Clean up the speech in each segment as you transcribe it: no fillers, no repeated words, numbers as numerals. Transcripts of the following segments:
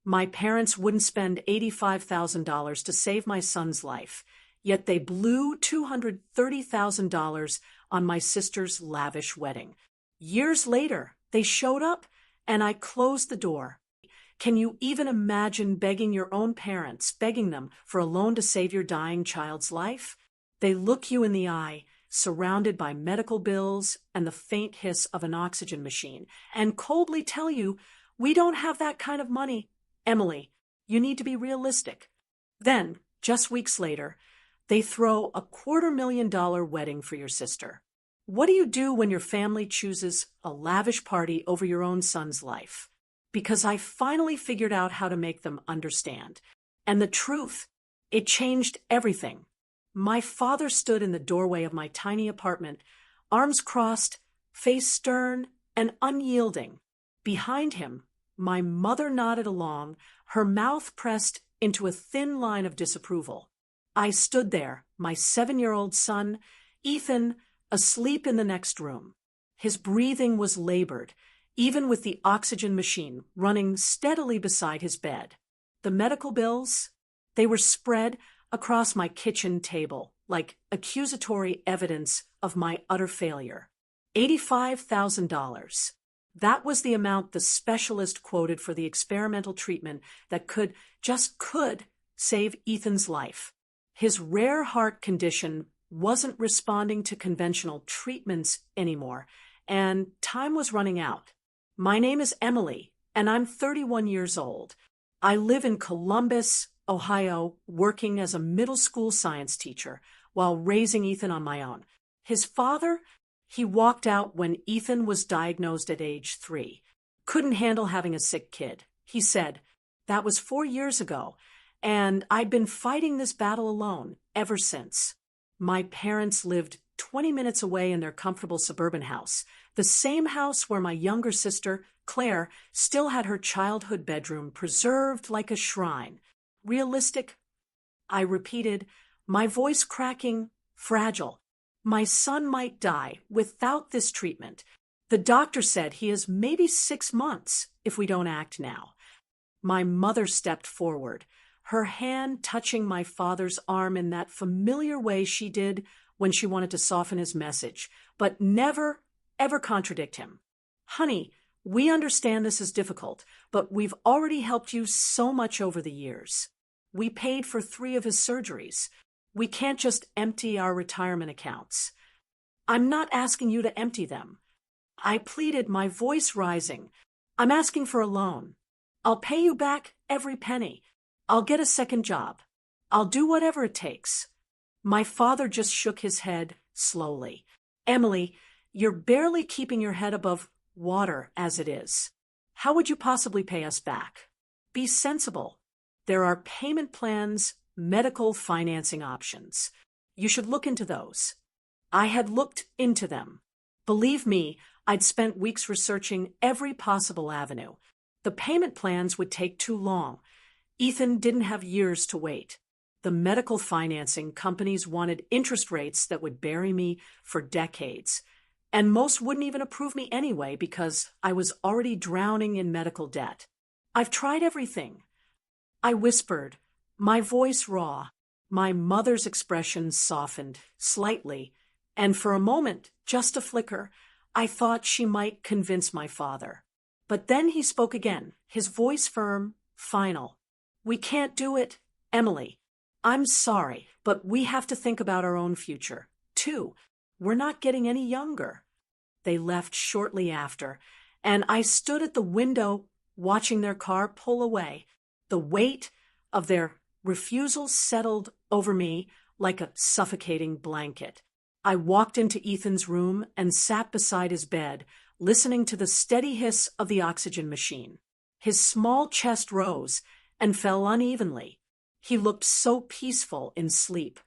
My parents wouldn't spend $85,000 to save my son's life, yet they blew $230,000 on my sister's lavish wedding. Years later, they showed up, and I closed the door. Can you even imagine begging your own parents, begging them for a loan to save your dying child's life? They look you in the eye, surrounded by medical bills and the faint hiss of an oxygen machine, and coldly tell you, "We don't have that kind of money. Emily, you need to be realistic." Then, just weeks later, they throw a $250,000 wedding for your sister. What do you do when your family chooses a lavish party over your own son's life? Because I finally figured out how to make them understand. And the truth, it changed everything. My father stood in the doorway of my tiny apartment, arms crossed, face stern and unyielding. Behind him, my mother nodded along, her mouth pressed into a thin line of disapproval. I stood there, my 7-year-old son, Ethan, asleep in the next room. His breathing was labored, even with the oxygen machine running steadily beside his bed. The medical bills, they were spread across my kitchen table like accusatory evidence of my utter failure. $85,000. That was the amount the specialist quoted for the experimental treatment that could save Ethan's life. His rare heart condition wasn't responding to conventional treatments anymore, and time was running out. My name is Emily, and I'm 31 years old. I live in Columbus, Ohio, working as a middle school science teacher while raising Ethan on my own. His father, he walked out when Ethan was diagnosed at age 3. Couldn't handle having a sick kid. He said, "That was 4 years ago, and I'd been fighting this battle alone ever since." My parents lived 20 minutes away in their comfortable suburban house, the same house where my younger sister, Claire, still had her childhood bedroom preserved like a shrine. Realistic? I repeated, my voice cracking, fragile. My son might die without this treatment. The doctor said he is maybe 6 months if we don't act now. My mother stepped forward, her hand touching my father's arm in that familiar way she did when she wanted to soften his message, but never, ever contradict him. "Honey, we understand this is difficult, but we've already helped you so much over the years. We paid for 3 of his surgeries. We can't just empty our retirement accounts." "I'm not asking you to empty them," I pleaded, my voice rising. "I'm asking for a loan. I'll pay you back every penny. I'll get a second job. I'll do whatever it takes." My father just shook his head slowly. "Emily, you're barely keeping your head above water as it is. How would you possibly pay us back? Be sensible. There are payment plans, medical financing options. You should look into those." I had looked into them. Believe me, I'd spent weeks researching every possible avenue. The payment plans would take too long. Ethan didn't have years to wait. The medical financing companies wanted interest rates that would bury me for decades. And most wouldn't even approve me anyway because I was already drowning in medical debt. "I've tried everything," I whispered, my voice raw. My mother's expression softened slightly, and for a moment, just a flicker, I thought she might convince my father. But then he spoke again, his voice firm, final. "We can't do it, Emily. I'm sorry, but we have to think about our own future, too. We're not getting any younger." They left shortly after, and I stood at the window watching their car pull away. The weight of their refusal settled over me like a suffocating blanket. I walked into Ethan's room and sat beside his bed, listening to the steady hiss of the oxygen machine. His small chest rose and fell unevenly. He looked so peaceful in sleep,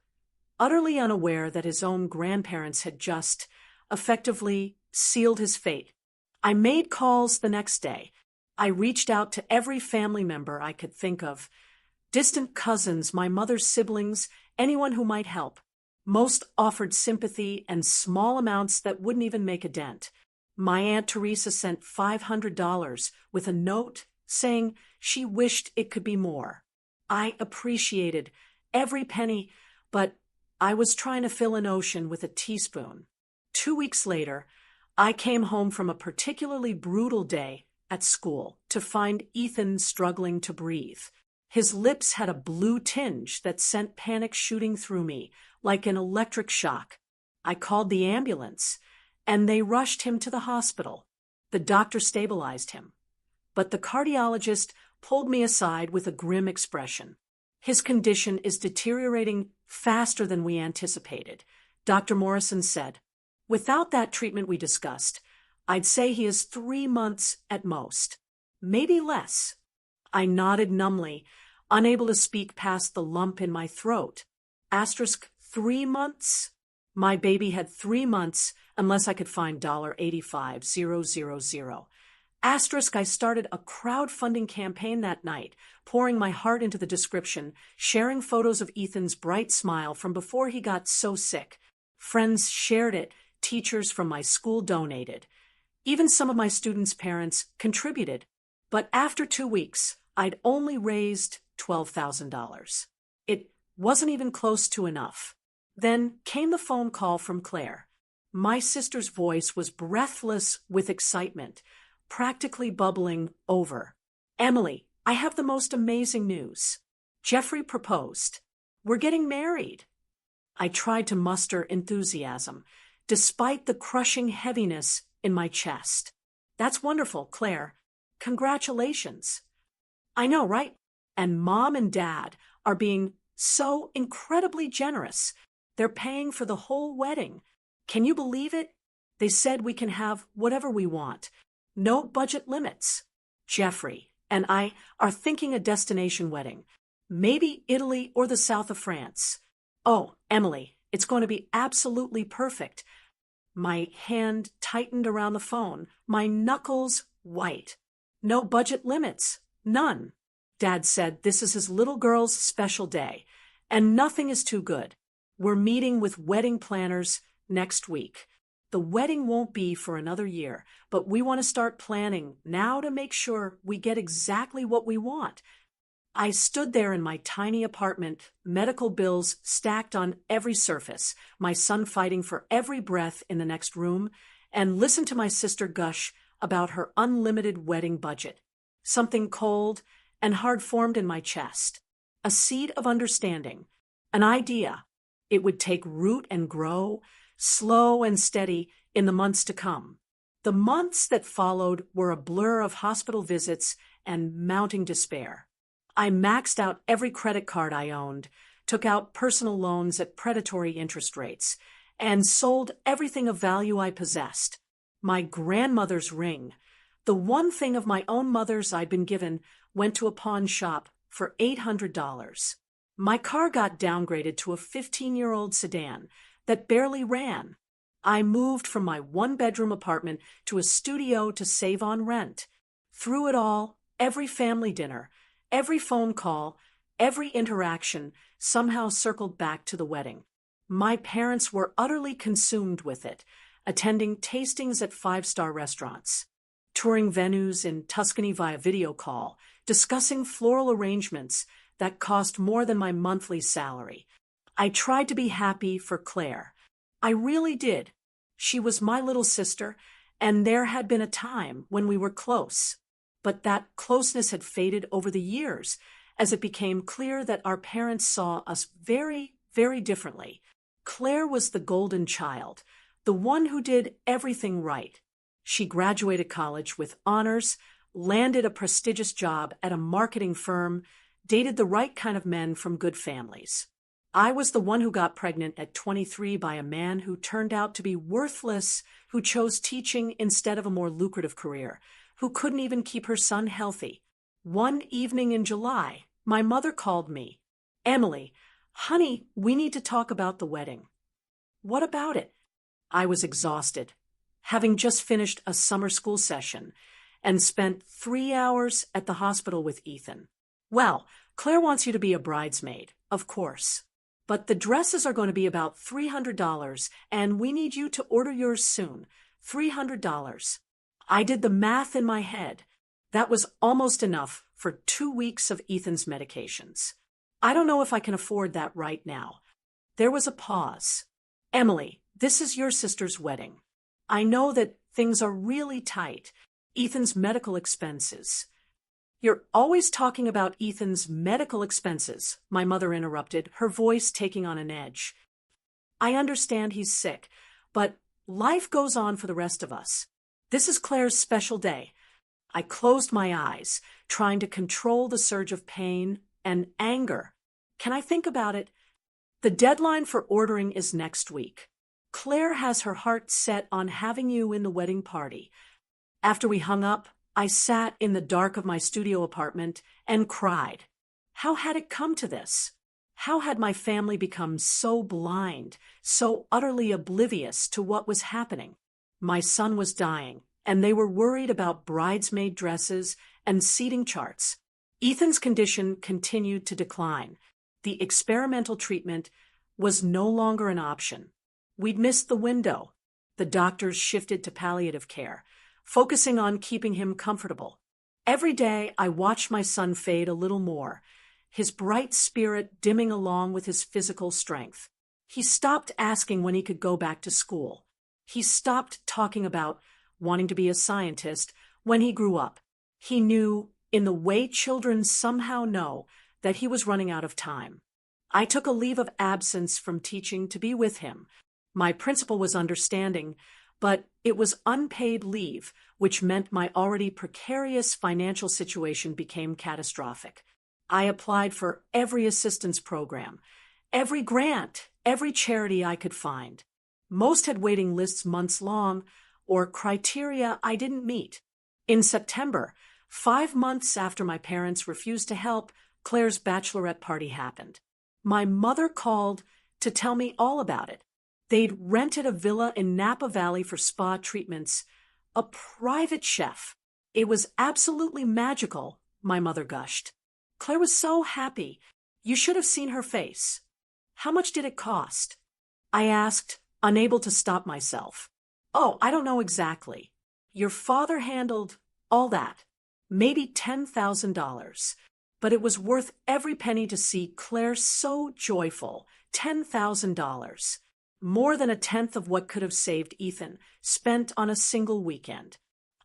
utterly unaware that his own grandparents had just, effectively, sealed his fate. I made calls the next day. I reached out to every family member I could think of, distant cousins, my mother's siblings, anyone who might help. Most offered sympathy and small amounts that wouldn't even make a dent. My Aunt Teresa sent $500 with a note saying She wished it could be more. I appreciated every penny, but I was trying to fill an ocean with a teaspoon. 2 weeks later, I came home from a particularly brutal day at school to find Ethan struggling to breathe. His lips had a blue tinge that sent panic shooting through me like an electric shock. I called the ambulance, and they rushed him to the hospital. The doctor stabilized him, but the cardiologist pulled me aside with a grim expression. His condition is deteriorating faster than we anticipated, Dr. Morrison said. Without that treatment we discussed, I'd say he is 3 months at most, maybe less. I nodded numbly, unable to speak past the lump in my throat. Asterisk 3 months? My baby had 3 months unless I could find $85,000. Asterisk, I started a crowdfunding campaign that night, pouring my heart into the description, sharing photos of Ethan's bright smile from before he got so sick. Friends shared it, teachers from my school donated. Even some of my students' parents contributed. But after 2 weeks, I'd only raised $12,000. It wasn't even close to enough. Then came the phone call from Claire. My sister's voice was breathless with excitement, practically bubbling over. Emily, I have the most amazing news. Jeffrey proposed. We're getting married. I tried to muster enthusiasm, despite the crushing heaviness in my chest. That's wonderful, Claire. Congratulations. I know, right? And Mom and Dad are being so incredibly generous. They're paying for the whole wedding. Can you believe it? They said we can have whatever we want. No budget limits. Jeffrey and I are thinking a destination wedding. Maybe Italy or the south of France. Oh, Emily, it's going to be absolutely perfect. My hand tightened around the phone, my knuckles white. No budget limits. None. Dad said this is his little girl's special day, and nothing is too good. We're meeting with wedding planners next week. The wedding won't be for another year, but we want to start planning now to make sure we get exactly what we want. I stood there in my tiny apartment, medical bills stacked on every surface, my son fighting for every breath in the next room, and listened to my sister gush about her unlimited wedding budget. Something cold and hard formed in my chest. A seed of understanding. An idea. It would take root and grow, slow and steady, in the months to come. The months that followed were a blur of hospital visits and mounting despair. I maxed out every credit card I owned, took out personal loans at predatory interest rates, and sold everything of value I possessed. My grandmother's ring, the one thing of my own mother's I'd been given, went to a pawn shop for $800. My car got downgraded to a 15-year-old sedan that barely ran. I moved from my one-bedroom apartment to a studio to save on rent. Through it all, every family dinner, every phone call, every interaction somehow circled back to the wedding. My parents were utterly consumed with it, attending tastings at five-star restaurants, touring venues in Tuscany via video call, discussing floral arrangements that cost more than my monthly salary. I tried to be happy for Claire. I really did. She was my little sister, and there had been a time when we were close. But that closeness had faded over the years as it became clear that our parents saw us very, very differently. Claire was the golden child, the one who did everything right. She graduated college with honors, landed a prestigious job at a marketing firm, dated the right kind of men from good families. I was the one who got pregnant at 23 by a man who turned out to be worthless, who chose teaching instead of a more lucrative career, who couldn't even keep her son healthy. One evening in July, my mother called me. Emily, honey, we need to talk about the wedding. What about it? I was exhausted, having just finished a summer school session and spent 3 hours at the hospital with Ethan. Well, Claire wants you to be a bridesmaid, of course. But the dresses are going to be about $300, and we need you to order yours soon. $300. I did the math in my head. That was almost enough for 2 weeks of Ethan's medications. I don't know if I can afford that right now. There was a pause. Emily, this is your sister's wedding. I know that things are really tight. Ethan's medical expenses. You're always talking about Ethan's medical expenses, my mother interrupted, her voice taking on an edge. I understand he's sick, but life goes on for the rest of us. This is Claire's special day. I closed my eyes, trying to control the surge of pain and anger. Can I think about it? The deadline for ordering is next week. Claire has her heart set on having you in the wedding party. After we hung up, I sat in the dark of my studio apartment and cried. How had it come to this? How had my family become so blind, so utterly oblivious to what was happening? My son was dying, and they were worried about bridesmaid dresses and seating charts. Ethan's condition continued to decline. The experimental treatment was no longer an option. We'd missed the window. The doctors shifted to palliative care, focusing on keeping him comfortable. Every day, I watched my son fade a little more, his bright spirit dimming along with his physical strength. He stopped asking when he could go back to school. He stopped talking about wanting to be a scientist when he grew up. He knew, in the way children somehow know, that he was running out of time. I took a leave of absence from teaching to be with him. My principal was understanding, but it was unpaid leave, which meant my already precarious financial situation became catastrophic. I applied for every assistance program, every grant, every charity I could find. Most had waiting lists months long, or criteria I didn't meet. In September, 5 months after my parents refused to help, Claire's bachelorette party happened. My mother called to tell me all about it. They'd rented a villa in Napa Valley for spa treatments. A private chef. It was absolutely magical, my mother gushed. Claire was so happy. You should have seen her face. How much did it cost? I asked, unable to stop myself. Oh, I don't know exactly. Your father handled all that. Maybe $10,000. But it was worth every penny to see Claire so joyful. $10,000. More than a tenth of what could have saved Ethan, spent on a single weekend.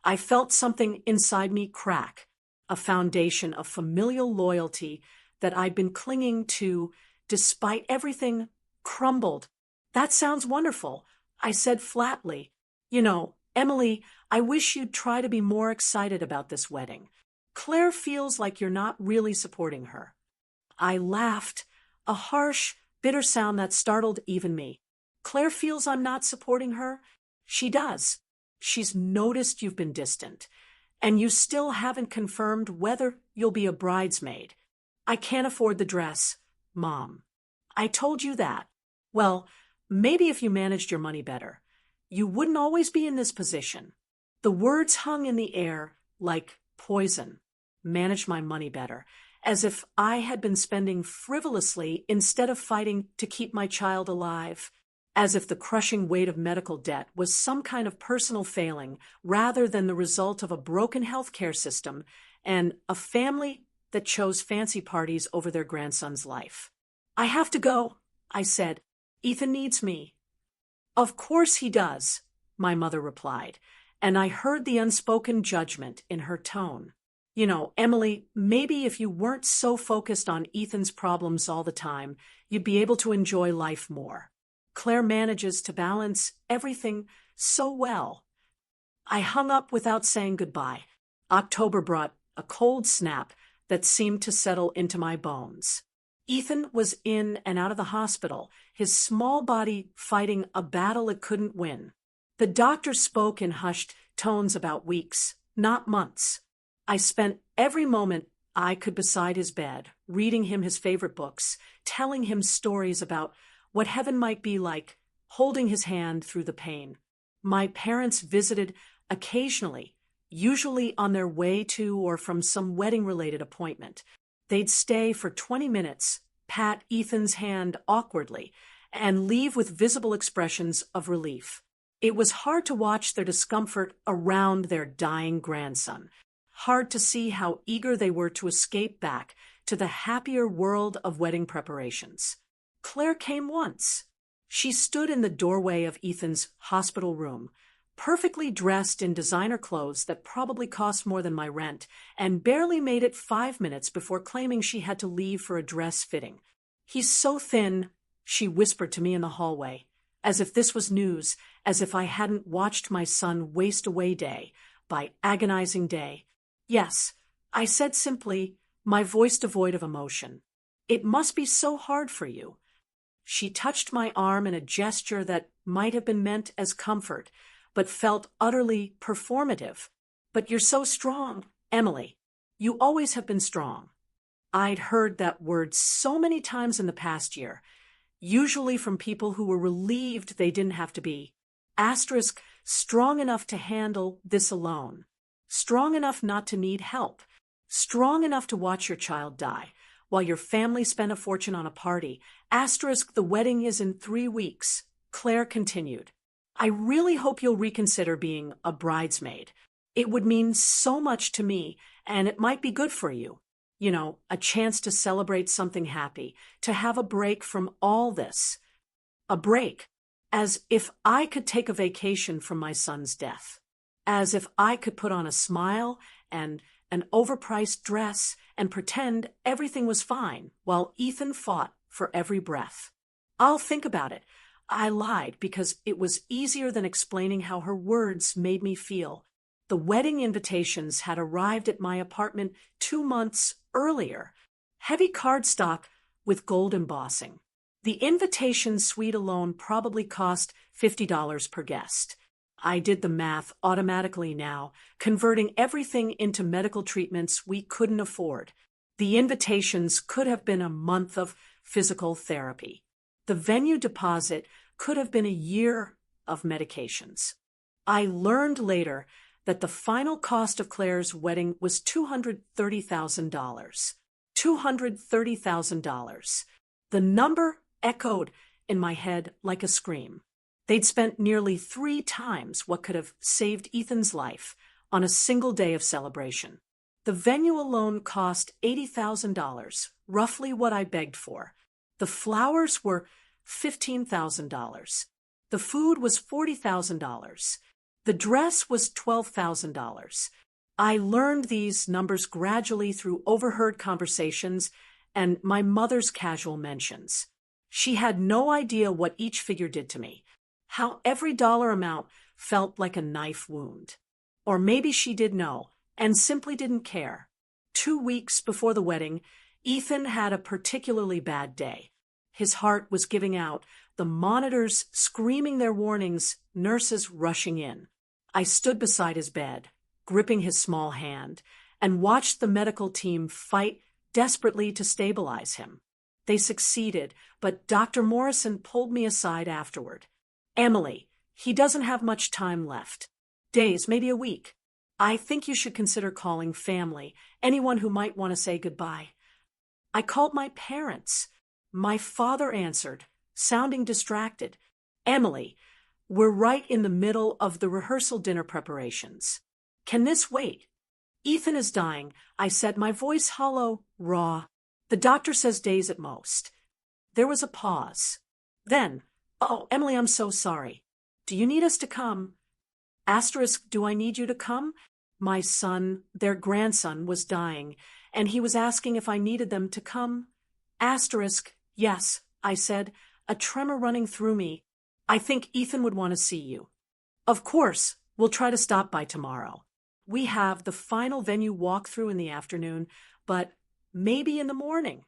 I felt something inside me crack, a foundation of familial loyalty that I'd been clinging to despite everything crumbled. That sounds wonderful, I said flatly. You know, Emily, I wish you'd try to be more excited about this wedding. Claire feels like you're not really supporting her. I laughed, a harsh, bitter sound that startled even me. Claire feels I'm not supporting her? She does. She's noticed you've been distant, and you still haven't confirmed whether you'll be a bridesmaid. I can't afford the dress, Mom. I told you that. Well, maybe if you managed your money better, you wouldn't always be in this position. The words hung in the air like poison. Manage my money better, as if I had been spending frivolously instead of fighting to keep my child alive. As if the crushing weight of medical debt was some kind of personal failing rather than the result of a broken healthcare system and a family that chose fancy parties over their grandson's life. I have to go, I said. Ethan needs me. Of course he does, my mother replied, and I heard the unspoken judgment in her tone. You know, Emily, maybe if you weren't so focused on Ethan's problems all the time, you'd be able to enjoy life more. Claire manages to balance everything so well. I hung up without saying goodbye. October brought a cold snap that seemed to settle into my bones. Ethan was in and out of the hospital, his small body fighting a battle it couldn't win. The doctor spoke in hushed tones about weeks, not months. I spent every moment I could beside his bed, reading him his favorite books, telling him stories about what heaven might be like, holding his hand through the pain. My parents visited occasionally, usually on their way to or from some wedding-related appointment. They'd stay for 20 minutes, pat Ethan's hand awkwardly, and leave with visible expressions of relief. It was hard to watch their discomfort around their dying grandson. hard to see how eager they were to escape back to the happier world of wedding preparations. Claire came once. She stood in the doorway of Ethan's hospital room, perfectly dressed in designer clothes that probably cost more than my rent, and barely made it 5 minutes before claiming she had to leave for a dress fitting. "He's so thin," she whispered to me in the hallway, as if this was news, as if I hadn't watched my son waste away day by agonizing day. "Yes," I said simply, my voice devoid of emotion. "It must be so hard for you." She touched my arm in a gesture that might have been meant as comfort, but felt utterly performative. "But you're so strong, Emily. You always have been strong." I'd heard that word so many times in the past year, usually from people who were relieved they didn't have to be. Asterisk, strong enough to handle this alone. Strong enough not to need help. Strong enough to watch your child die, while your family spent a fortune on a party. Asterisk, the wedding is in 3 weeks. Claire continued. "I really hope you'll reconsider being a bridesmaid. It would mean so much to me, and it might be good for you. You know, a chance to celebrate something happy, to have a break from all this. A break. As if I could take a vacation from my son's death. As if I could put on a smile and an overpriced dress and pretend everything was fine while Ethan fought for every breath. I'll think about it." I lied because it was easier than explaining how her words made me feel. The wedding invitations had arrived at my apartment 2 months earlier. Heavy cardstock with gold embossing. The invitation suite alone probably cost $50 per guest. I did the math automatically now, converting everything into medical treatments we couldn't afford. The invitations could have been a month of physical therapy. The venue deposit could have been a year of medications. I learned later that the final cost of Claire's wedding was $230,000. $230,000. The number echoed in my head like a scream. They'd spent nearly 3 times what could have saved Ethan's life on a single day of celebration. The venue alone cost $80,000, roughly what I begged for. The flowers were $15,000. The food was $40,000. The dress was $12,000. I learned these numbers gradually through overheard conversations and my mother's casual mentions. She had no idea what each figure did to me, how every dollar amount felt like a knife wound. Or maybe she did know and simply didn't care. 2 weeks before the wedding, Ethan had a particularly bad day. His heart was giving out, the monitors screaming their warnings, nurses rushing in. I stood beside his bed, gripping his small hand, and watched the medical team fight desperately to stabilize him. They succeeded, but Dr. Morrison pulled me aside afterward. "Emily, he doesn't have much time left. Days, maybe a week. I think you should consider calling family, anyone who might want to say goodbye." I called my parents. My father answered, sounding distracted. "Emily, we're right in the middle of the rehearsal dinner preparations. Can this wait?" "Ethan is dying," I said, my voice hollow, raw. "The doctor says days at most." There was a pause. Then, "Oh, Emily, I'm so sorry. Do you need us to come?" Asterisk, do I need you to come? My son, their grandson, was dying, and he was asking if I needed them to come. Asterisk, yes, I said, a tremor running through me. "I think Ethan would want to see you." "Of course, we'll try to stop by tomorrow. We have the final venue walkthrough in the afternoon, but maybe in the morning."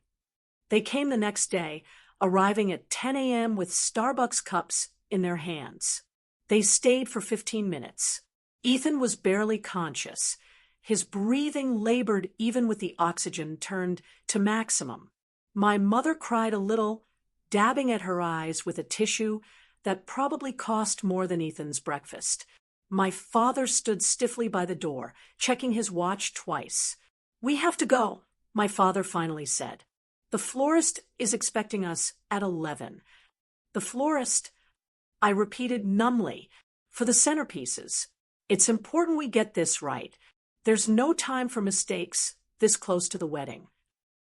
They came the next day, arriving at 10 a.m. with Starbucks cups in their hands. They stayed for 15 minutes. Ethan was barely conscious. His breathing labored even with the oxygen turned to maximum. My mother cried a little, dabbing at her eyes with a tissue that probably cost more than Ethan's breakfast. My father stood stiffly by the door, checking his watch twice. "We have to go," my father finally said. "The florist is expecting us at 11. "The florist," I repeated numbly, "for the centerpieces. It's important we get this right. There's no time for mistakes this close to the wedding.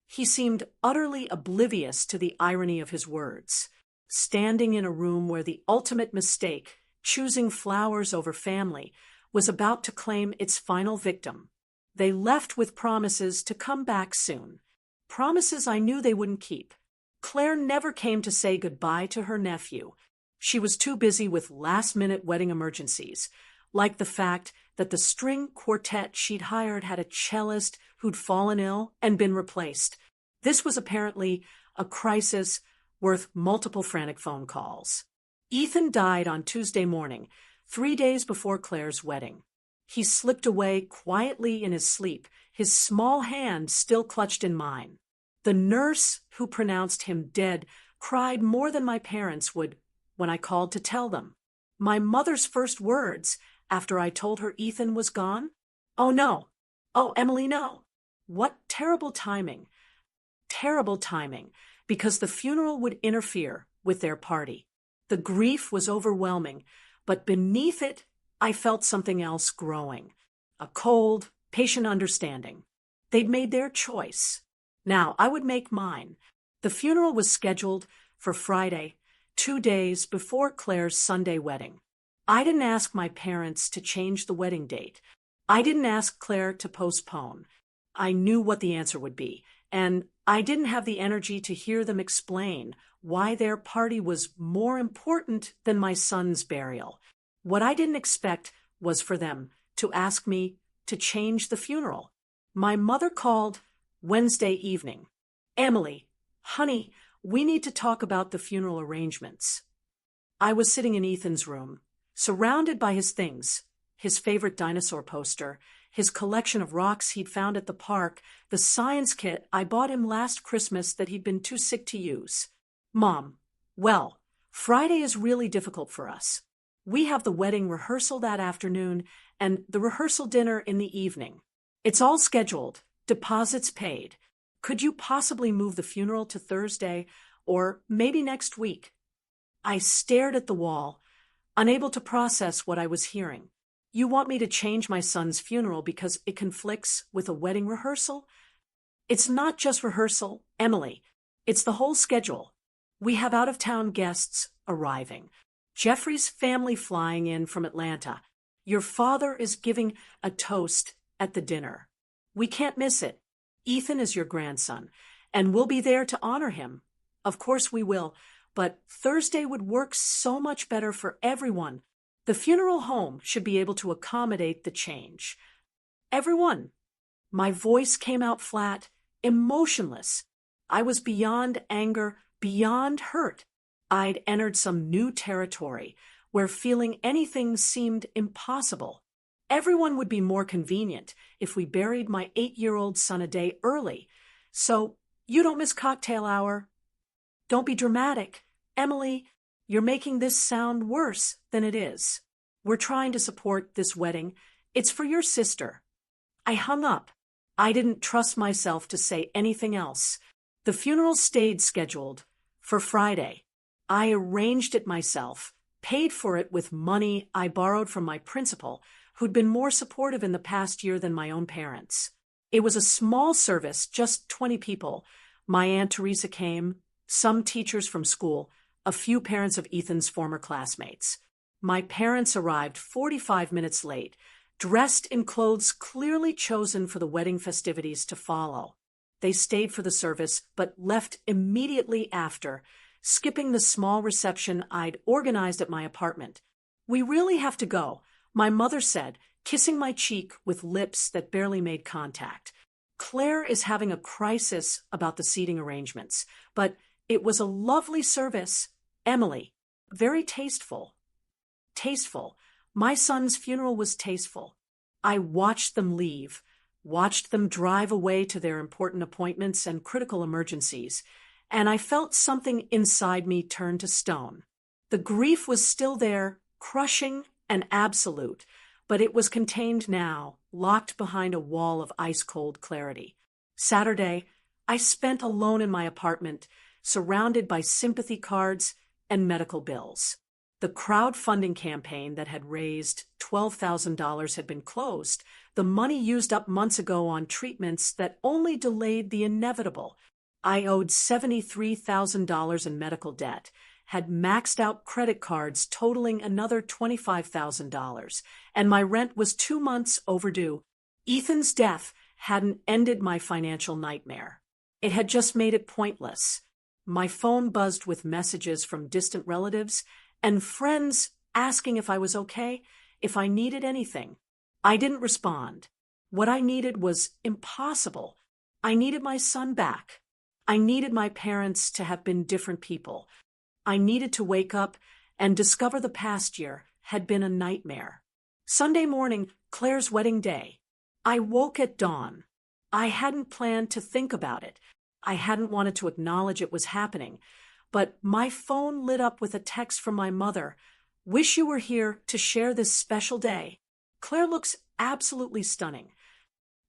He seemed utterly oblivious to the irony of his words. Standing in a room where the ultimate mistake, choosing flowers over family, was about to claim its final victim. They left with promises to come back soon. Promises I knew they wouldn't keep. Claire never came to say goodbye to her nephew. She was too busy with last-minute wedding emergencies, like the fact that the string quartet she'd hired had a cellist who'd fallen ill and been replaced. This was apparently a crisis worth multiple frantic phone calls. Ethan died on Tuesday morning, 3 days before Claire's wedding. He slipped away quietly in his sleep, his small hand still clutched in mine. The nurse who pronounced him dead cried more than my parents would when I called to tell them. My mother's first words after I told her Ethan was gone? "Oh, no. Oh, Emily, no." What terrible timing. Terrible timing, because the funeral would interfere with their party. The grief was overwhelming, but beneath it, I felt something else growing. A cold, patient understanding. They'd made their choice. Now, I would make mine. The funeral was scheduled for Friday, 2 days before Claire's Sunday wedding. I didn't ask my parents to change the wedding date. I didn't ask Claire to postpone. I knew what the answer would be, and I didn't have the energy to hear them explain why their party was more important than my son's burial. What I didn't expect was for them to ask me to change the funeral. My mother called Wednesday evening. "Emily, honey, we need to talk about the funeral arrangements." I was sitting in Ethan's room, surrounded by his things, his favorite dinosaur poster, his collection of rocks he'd found at the park, the science kit I bought him last Christmas that he'd been too sick to use. "Mom, well, Friday is really difficult for us. We have the wedding rehearsal that afternoon and the rehearsal dinner in the evening. It's all scheduled, deposits paid. Could you possibly move the funeral to Thursday or maybe next week?" I stared at the wall, unable to process what I was hearing. "You want me to change my son's funeral because it conflicts with a wedding rehearsal?" "It's not just rehearsal, Emily. It's the whole schedule. We have out-of-town guests arriving. Jeffrey's family flying in from Atlanta. Your father is giving a toast at the dinner. We can't miss it. Ethan is your grandson, and we'll be there to honor him. Of course we will, but Thursday would work so much better for everyone. The funeral home should be able to accommodate the change." Everyone. My voice came out flat, emotionless. I was beyond anger, beyond hurt. I'd entered some new territory where feeling anything seemed impossible. Everyone would be more convenient if we buried my 8-year-old son a day early. "So you don't miss cocktail hour?" "Don't be dramatic. Emily, you're making this sound worse than it is. We're trying to support this wedding. It's for your sister." I hung up. I didn't trust myself to say anything else. The funeral stayed scheduled for Friday. I arranged it myself, paid for it with money I borrowed from my principal, who'd been more supportive in the past year than my own parents. It was a small service, just 20 people. My Aunt Teresa came, some teachers from school, a few parents of Ethan's former classmates. My parents arrived 45 minutes late, dressed in clothes clearly chosen for the wedding festivities to follow. They stayed for the service, but left immediately after, skipping the small reception I'd organized at my apartment. "We really have to go," my mother said, kissing my cheek with lips that barely made contact. "Claire is having a crisis about the seating arrangements, but it was a lovely service, Emily. Very tasteful." Tasteful. My son's funeral was tasteful. I watched them leave, watched them drive away to their important appointments and critical emergencies, and I felt something inside me turn to stone. The grief was still there, crushing and absolute, but it was contained now, locked behind a wall of ice-cold clarity. Saturday, I spent alone in my apartment, surrounded by sympathy cards and medical bills. The crowdfunding campaign that had raised $12,000 had been closed, the money used up months ago on treatments that only delayed the inevitable. I owed $73,000 in medical debt, had maxed out credit cards totaling another $25,000, and my rent was 2 months overdue. Ethan's death hadn't ended my financial nightmare. It had just made it pointless. My phone buzzed with messages from distant relatives and friends asking if I was okay, if I needed anything. I didn't respond. What I needed was impossible. I needed my son back. I needed my parents to have been different people. I needed to wake up and discover the past year had been a nightmare. Sunday morning, Claire's wedding day. I woke at dawn. I hadn't planned to think about it. I hadn't wanted to acknowledge it was happening. But my phone lit up with a text from my mother. "Wish you were here to share this special day. Claire looks absolutely stunning."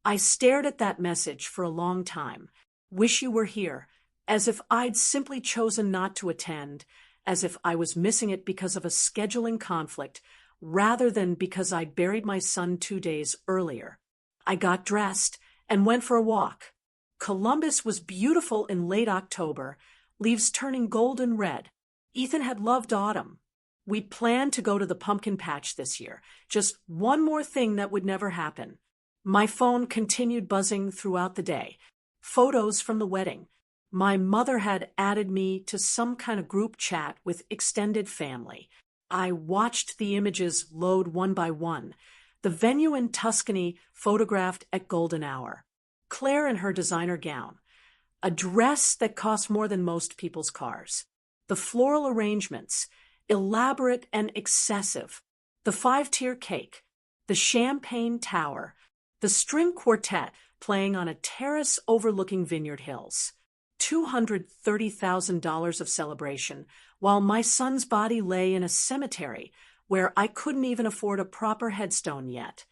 I stared at that message for a long time. Wish you were here, as if I'd simply chosen not to attend, as if I was missing it because of a scheduling conflict, rather than because I'd buried my son 2 days earlier. I got dressed and went for a walk. Columbus was beautiful in late October, leaves turning golden red. Ethan had loved autumn. We'd planned to go to the pumpkin patch this year, just one more thing that would never happen. My phone continued buzzing throughout the day. Photos from the wedding. My mother had added me to some kind of group chat with extended family. I watched the images load one by one. The venue in Tuscany photographed at golden hour. Claire in her designer gown. A dress that cost more than most people's cars. The floral arrangements, elaborate and excessive. The 5-tier cake. The champagne tower. The string quartet playing on a terrace overlooking Vineyard Hills. $230,000 of celebration, while my son's body lay in a cemetery where I couldn't even afford a proper headstone yet.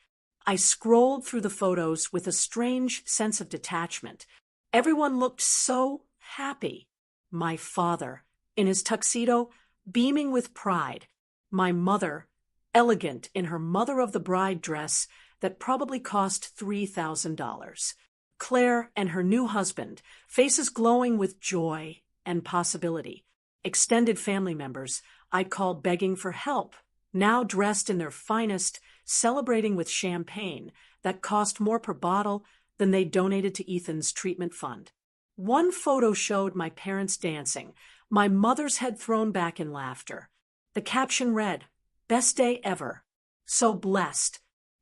I scrolled through the photos with a strange sense of detachment. Everyone looked so happy. My father, in his tuxedo, beaming with pride. My mother, elegant in her mother-of-the-bride dress that probably cost $3,000. Claire and her new husband, faces glowing with joy and possibility. Extended family members I'd call begging for help, now dressed in their finest, celebrating with champagne that cost more per bottle than they donated to Ethan's treatment fund. One photo showed my parents dancing, my mother's head thrown back in laughter. The caption read, "Best day ever. So blessed."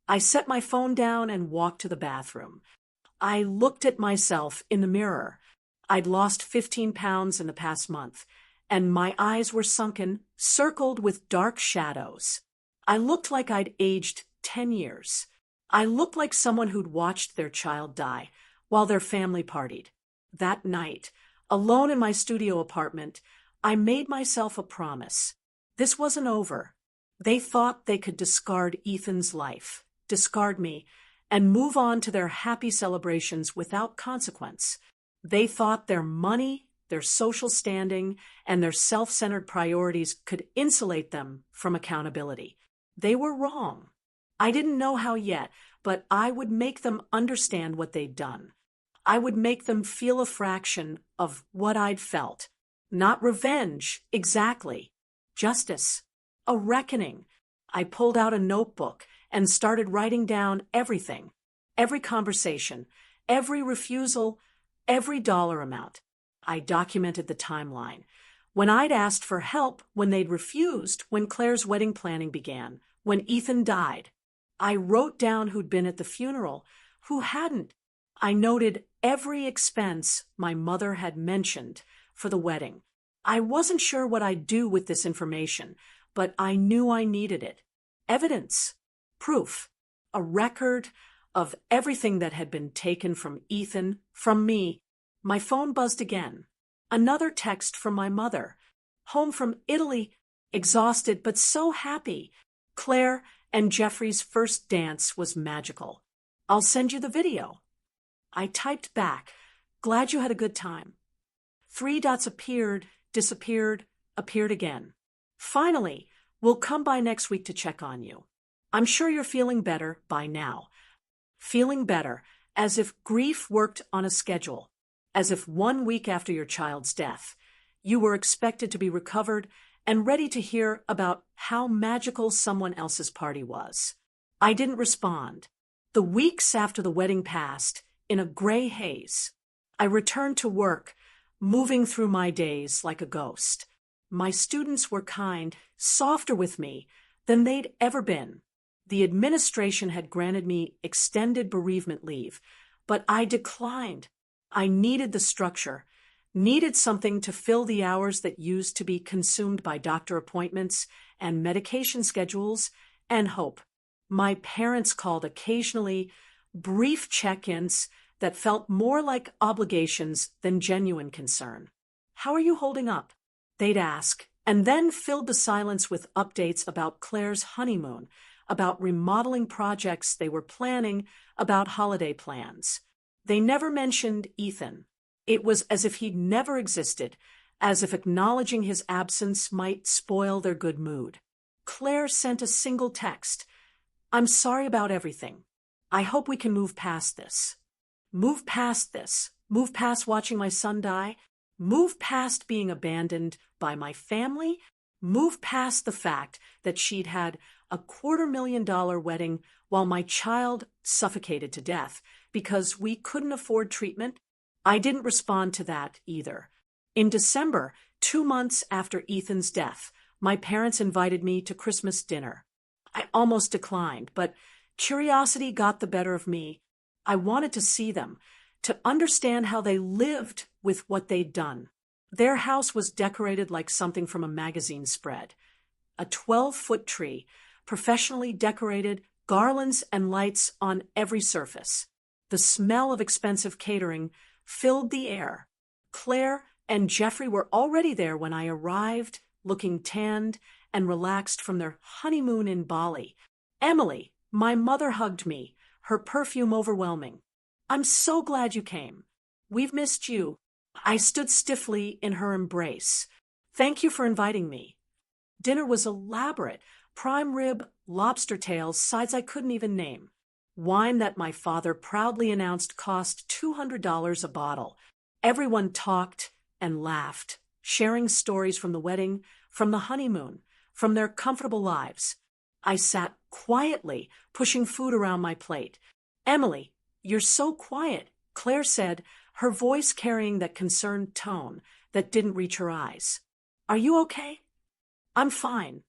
I set my phone down and walked to the bathroom. I looked at myself in the mirror. I'd lost 15 pounds in the past month, and my eyes were sunken, circled with dark shadows. I looked like I'd aged 10 years. I looked like someone who'd watched their child die while their family partied. That night, alone in my studio apartment, I made myself a promise. This wasn't over. They thought they could discard Ethan's life, discard me, and move on to their happy celebrations without consequence. They thought their money, their social standing, and their self-centered priorities could insulate them from accountability. They were wrong. I didn't know how yet, but I would make them understand what they'd done. I would make them feel a fraction of what I'd felt. Not revenge, exactly. Justice. A reckoning. I pulled out a notebook and started writing down everything. Every conversation, every refusal, every dollar amount. I documented the timeline. When I'd asked for help, when they'd refused, when Claire's wedding planning began, when Ethan died. I wrote down who'd been at the funeral, who hadn't. I noted every expense my mother had mentioned for the wedding. I wasn't sure what I'd do with this information, but I knew I needed it. Evidence. Proof. A record of everything that had been taken from Ethan, from me. My phone buzzed again. Another text from my mother. Home from Italy, exhausted but so happy. Claire and Jeffrey's first dance was magical. I'll send you the video. I typed back. Glad you had a good time. 3 dots appeared, disappeared, appeared again. Finally, We'll come by next week to check on you. I'm sure you're feeling better by now. Feeling better, as if grief worked on a schedule, as if 1 week after your child's death, you were expected to be recovered and ready to hear about how magical someone else's party was. I didn't respond. The weeks after the wedding passed, in a gray haze, I returned to work, moving through my days like a ghost. My students were kind, softer with me than they'd ever been. The administration had granted me extended bereavement leave, but I declined. I needed the structure, needed something to fill the hours that used to be consumed by doctor appointments and medication schedules, and hope. My parents called occasionally, brief check-ins that felt more like obligations than genuine concern. "How are you holding up?" they'd ask, and then filled the silence with updates about Claire's honeymoon, about remodeling projects they were planning, about holiday plans. They never mentioned Ethan. It was as if he'd never existed, as if acknowledging his absence might spoil their good mood. Claire sent a single text. "I'm sorry about everything. I hope we can move past this." Move past this. Move past watching my son die. Move past being abandoned by my family. Move past the fact that she'd had a $250,000 wedding while my child suffocated to death because we couldn't afford treatment. I didn't respond to that either. In December, 2 months after Ethan's death, my parents invited me to Christmas dinner. I almost declined, but curiosity got the better of me. I wanted to see them, to understand how they lived with what they'd done. Their house was decorated like something from a magazine spread. A 12-foot tree, professionally decorated, garlands and lights on every surface. The smell of expensive catering filled the air. Claire and Jeffrey were already there when I arrived, looking tanned and relaxed from their honeymoon in Bali. Emily, my mother, hugged me, her perfume overwhelming. "I'm so glad you came. We've missed you." I stood stiffly in her embrace. "Thank you for inviting me." Dinner was elaborate, prime rib, lobster tails, sides I couldn't even name. Wine that my father proudly announced cost $200 a bottle. Everyone talked and laughed, sharing stories from the wedding, from the honeymoon, from their comfortable lives. I sat quietly, pushing food around my plate. "Emily, you're so quiet," Claire said, her voice carrying that concerned tone that didn't reach her eyes. "Are you okay?" "I'm fine.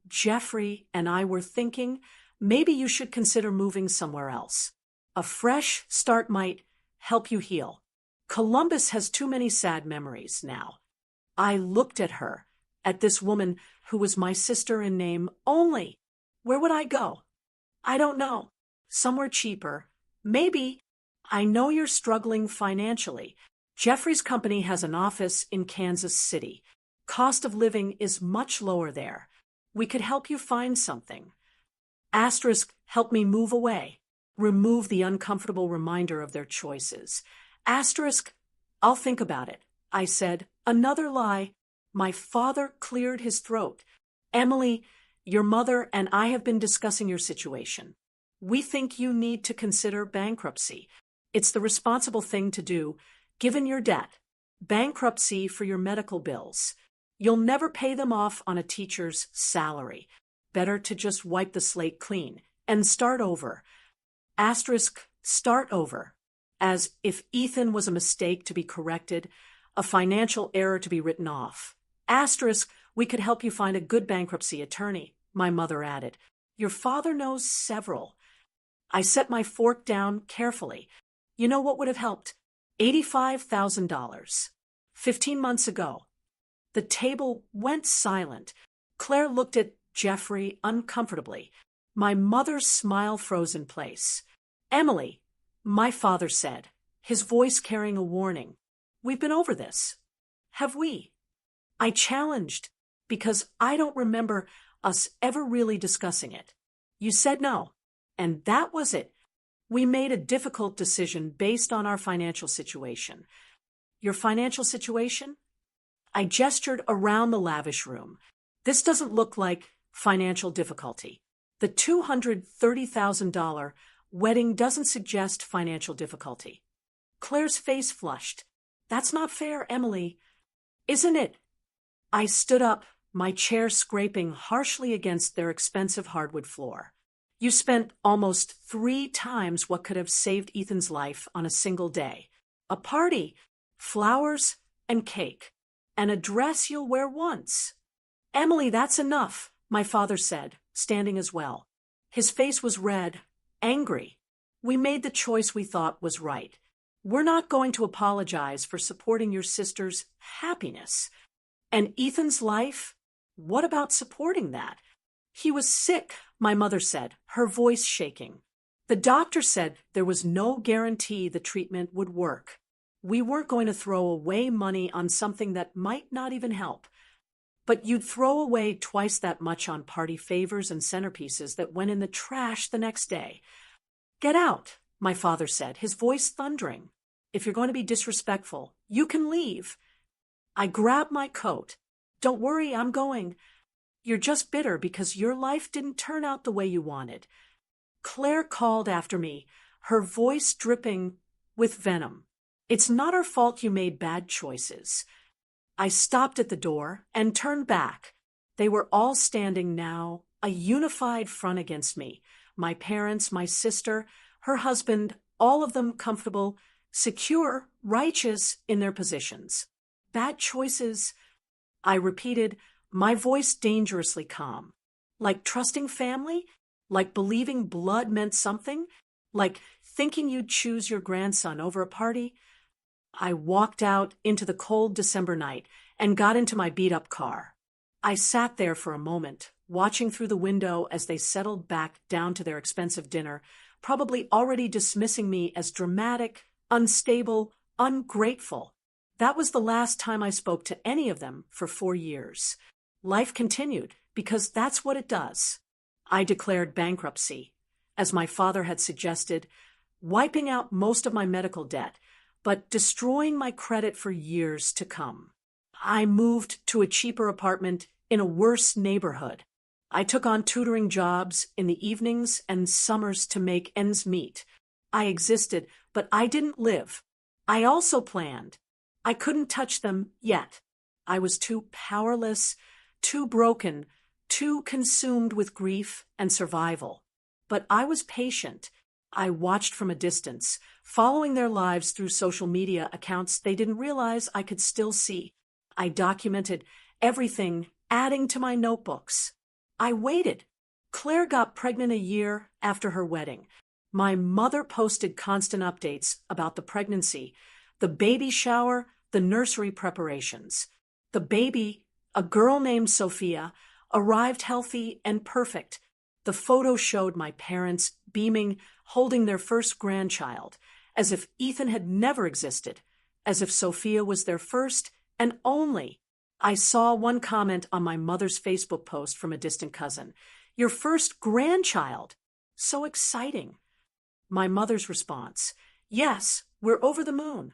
Jeffrey and I were thinking maybe you should consider moving somewhere else. A fresh start might help you heal. Columbus has too many sad memories now." I looked at her, at this woman who was my sister in name only. Where would I go? "I don't know. Somewhere cheaper. Maybe. I know you're struggling financially. Jeffrey's company has an office in Kansas City. Cost of living is much lower there. We could help you find something. Asterisk, help me move away. Remove the uncomfortable reminder of their choices. Asterisk, I'll think about it," I said. Another lie. My father cleared his throat. "Emily, your mother and I have been discussing your situation. We think you need to consider bankruptcy. It's the responsible thing to do, given your debt. Bankruptcy for your medical bills. You'll never pay them off on a teacher's salary. Better to just wipe the slate clean and start over." Asterisk, start over. As if Ethan was a mistake to be corrected, a financial error to be written off. Asterisk, we could help you find a good bankruptcy attorney, my mother added. Your father knows several. I set my fork down carefully. You know what would have helped? $85,000. 15 months ago. The table went silent. Claire looked at Jeffrey uncomfortably. My mother's smile froze in place. Emily, my father said, his voice carrying a warning. We've been over this. Have we? I challenged, because I don't remember us ever really discussing it. You said no, and that was it. We made a difficult decision based on our financial situation. Your financial situation? I gestured around the lavish room. This doesn't look like financial difficulty. The $230,000 wedding doesn't suggest financial difficulty. Claire's face flushed. That's not fair, Emily. Isn't it? I stood up, my chair scraping harshly against their expensive hardwood floor. You spent almost 3 times what could have saved Ethan's life on a single day. A party, flowers and cake, and a dress you'll wear once. Emily, that's enough, my father said, standing as well. His face was red, angry. We made the choice we thought was right. We're not going to apologize for supporting your sister's happiness. And Ethan's life? What about supporting that? He was sick, my mother said, her voice shaking. The doctor said there was no guarantee the treatment would work. We weren't going to throw away money on something that might not even help. But you'd throw away twice that much on party favors and centerpieces that went in the trash the next day. Get out, my father said, his voice thundering. If you're going to be disrespectful, you can leave. I grabbed my coat. Don't worry, I'm going. You're just bitter because your life didn't turn out the way you wanted. Claire called after me, her voice dripping with venom. It's not our fault you made bad choices. I stopped at the door and turned back. They were all standing now, a unified front against me. My parents, my sister, her husband, all of them comfortable, secure, righteous in their positions. Bad choices, I repeated, my voice dangerously calm. Like trusting family? Like believing blood meant something? Like thinking you'd choose your grandson over a party? I walked out into the cold December night and got into my beat-up car. I sat there for a moment, watching through the window as they settled back down to their expensive dinner, probably already dismissing me as dramatic, unstable, ungrateful. That was the last time I spoke to any of them for 4 years. Life continued, because that's what it does. I declared bankruptcy, as my father had suggested, wiping out most of my medical debt, but destroying my credit for years to come. I moved to a cheaper apartment in a worse neighborhood. I took on tutoring jobs in the evenings and summers to make ends meet. I existed, but I didn't live. I also planned. I couldn't touch them yet. I was too powerless, too broken, too consumed with grief and survival. But I was patient. I watched from a distance, following their lives through social media accounts they didn't realize I could still see. I documented everything, adding to my notebooks. I waited. Claire got pregnant a year after her wedding. My mother posted constant updates about the pregnancy, the baby shower, the nursery preparations. The baby, a girl named Sophia, arrived healthy and perfect. The photo showed my parents beaming, holding their first grandchild, as if Ethan had never existed, as if Sophia was their first and only. I saw one comment on my mother's Facebook post from a distant cousin. Your first grandchild. So exciting. My mother's response. Yes, we're over the moon.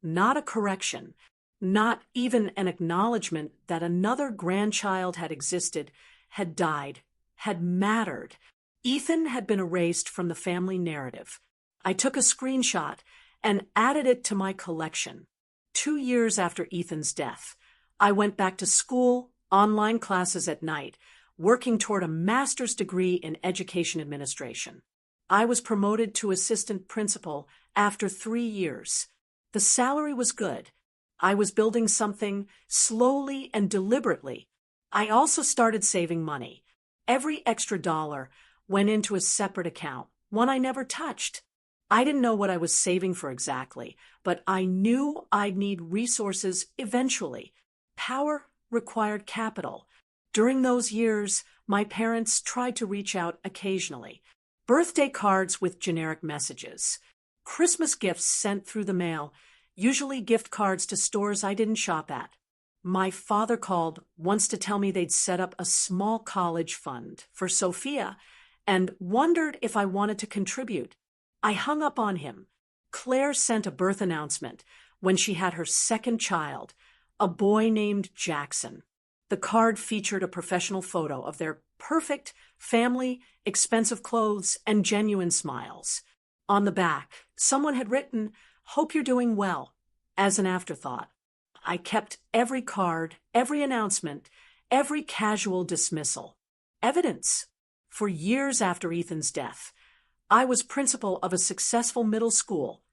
Not a correction, not even an acknowledgement that another grandchild had existed, had died, had mattered. Ethan had been erased from the family narrative. I took a screenshot and added it to my collection. 2 years after Ethan's death, I went back to school, online classes at night, working toward a master's degree in education administration. I was promoted to assistant principal after 3 years. The salary was good. I was building something slowly and deliberately. I also started saving money. Every extra dollar went into a separate account, one I never touched. I didn't know what I was saving for exactly, but I knew I'd need resources eventually. Power required capital. During those years, my parents tried to reach out occasionally. Birthday cards with generic messages. Christmas gifts sent through the mail, usually gift cards to stores I didn't shop at. My father called once to tell me they'd set up a small college fund for Sophia and wondered if I wanted to contribute. I hung up on him. Claire sent a birth announcement when she had her second child, a boy named Jackson. The card featured a professional photo of their perfect family, expensive clothes, and genuine smiles. On the back, someone had written, "Hope you're doing well," as an afterthought. I kept every card, every announcement, every casual dismissal. Evidence. For years after Ethan's death, I was principal of a successful middle school,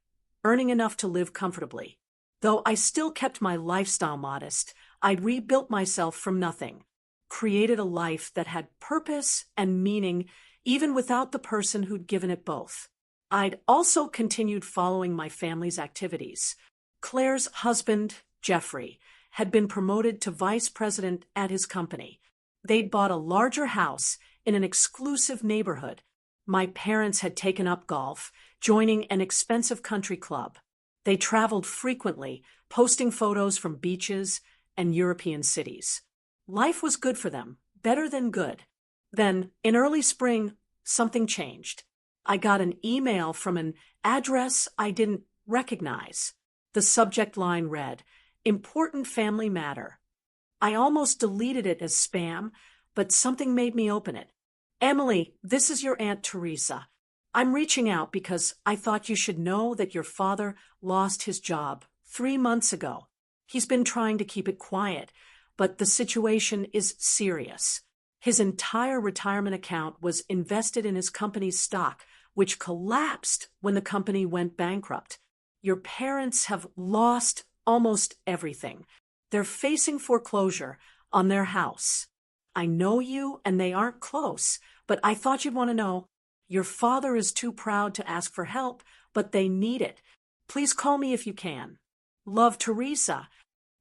earning enough to live comfortably. Though I still kept my lifestyle modest, I'd rebuilt myself from nothing, created a life that had purpose and meaning even without the person who'd given it both. I'd also continued following my family's activities. Claire's husband, Jeffrey, had been promoted to vice president at his company. They'd bought a larger house in an exclusive neighborhood. My parents had taken up golf, joining an expensive country club. They traveled frequently, posting photos from beaches and European cities. Life was good for them, better than good. Then, in early spring, something changed. I got an email from an address I didn't recognize. The subject line read, "Important family matter." I almost deleted it as spam, but something made me open it. "Emily, this is your Aunt Teresa. I'm reaching out because I thought you should know that your father lost his job 3 months ago. He's been trying to keep it quiet, but the situation is serious. His entire retirement account was invested in his company's stock, which collapsed when the company went bankrupt. Your parents have lost almost everything. They're facing foreclosure on their house. I know you and they aren't close, but I thought you'd want to know. Your father is too proud to ask for help, but they need it. Please call me if you can. Love, Teresa."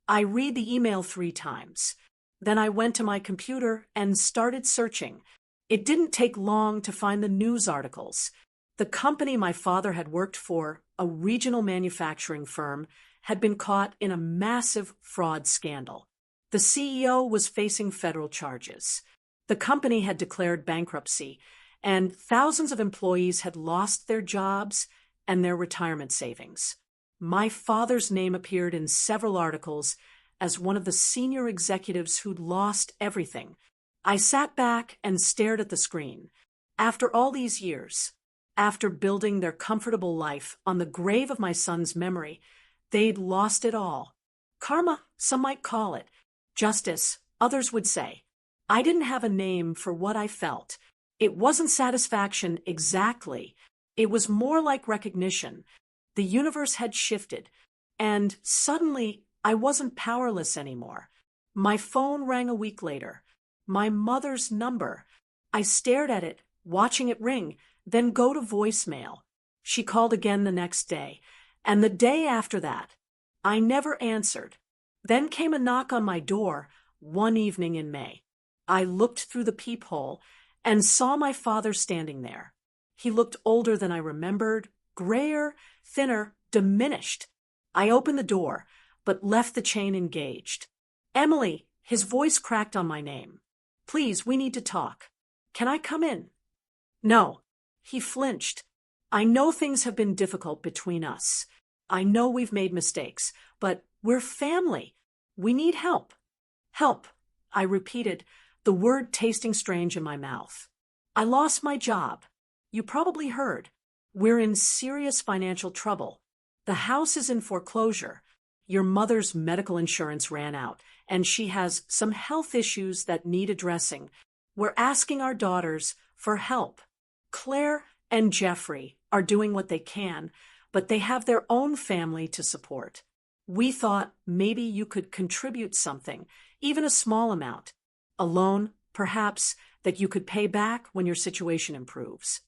I read the email 3 times. Then I went to my computer and started searching. It didn't take long to find the news articles. The company my father had worked for, a regional manufacturing firm, had been caught in a massive fraud scandal. The CEO was facing federal charges. The company had declared bankruptcy, and thousands of employees had lost their jobs and their retirement savings. My father's name appeared in several articles as one of the senior executives who'd lost everything. I sat back and stared at the screen. After all these years, after building their comfortable life on the grave of my son's memory, they'd lost it all. Karma, some might call it. Justice, others would say. I didn't have a name for what I felt. It wasn't satisfaction exactly. It was more like recognition. The universe had shifted, and suddenly I wasn't powerless anymore. My phone rang a week later. My mother's number. I stared at it, watching it ring, then go to voicemail. She called again the next day, and the day after that. I never answered. Then came a knock on my door one evening in May. I looked through the peephole and saw my father standing there. He looked older than I remembered, grayer, thinner, diminished. I opened the door, but left the chain engaged. "Emily," his voice cracked on my name. "Please, we need to talk. Can I come in?" "No." He flinched. "I know things have been difficult between us. I know we've made mistakes, but we're family. We need help." "Help," I repeated, the word tasting strange in my mouth. "I lost my job. You probably heard. We're in serious financial trouble. The house is in foreclosure. Your mother's medical insurance ran out, and she has some health issues that need addressing. We're asking our daughters for help. Claire and Jeffrey are doing what they can, but they have their own family to support. We thought maybe you could contribute something, even a small amount. A loan, perhaps, that you could pay back when your situation improves."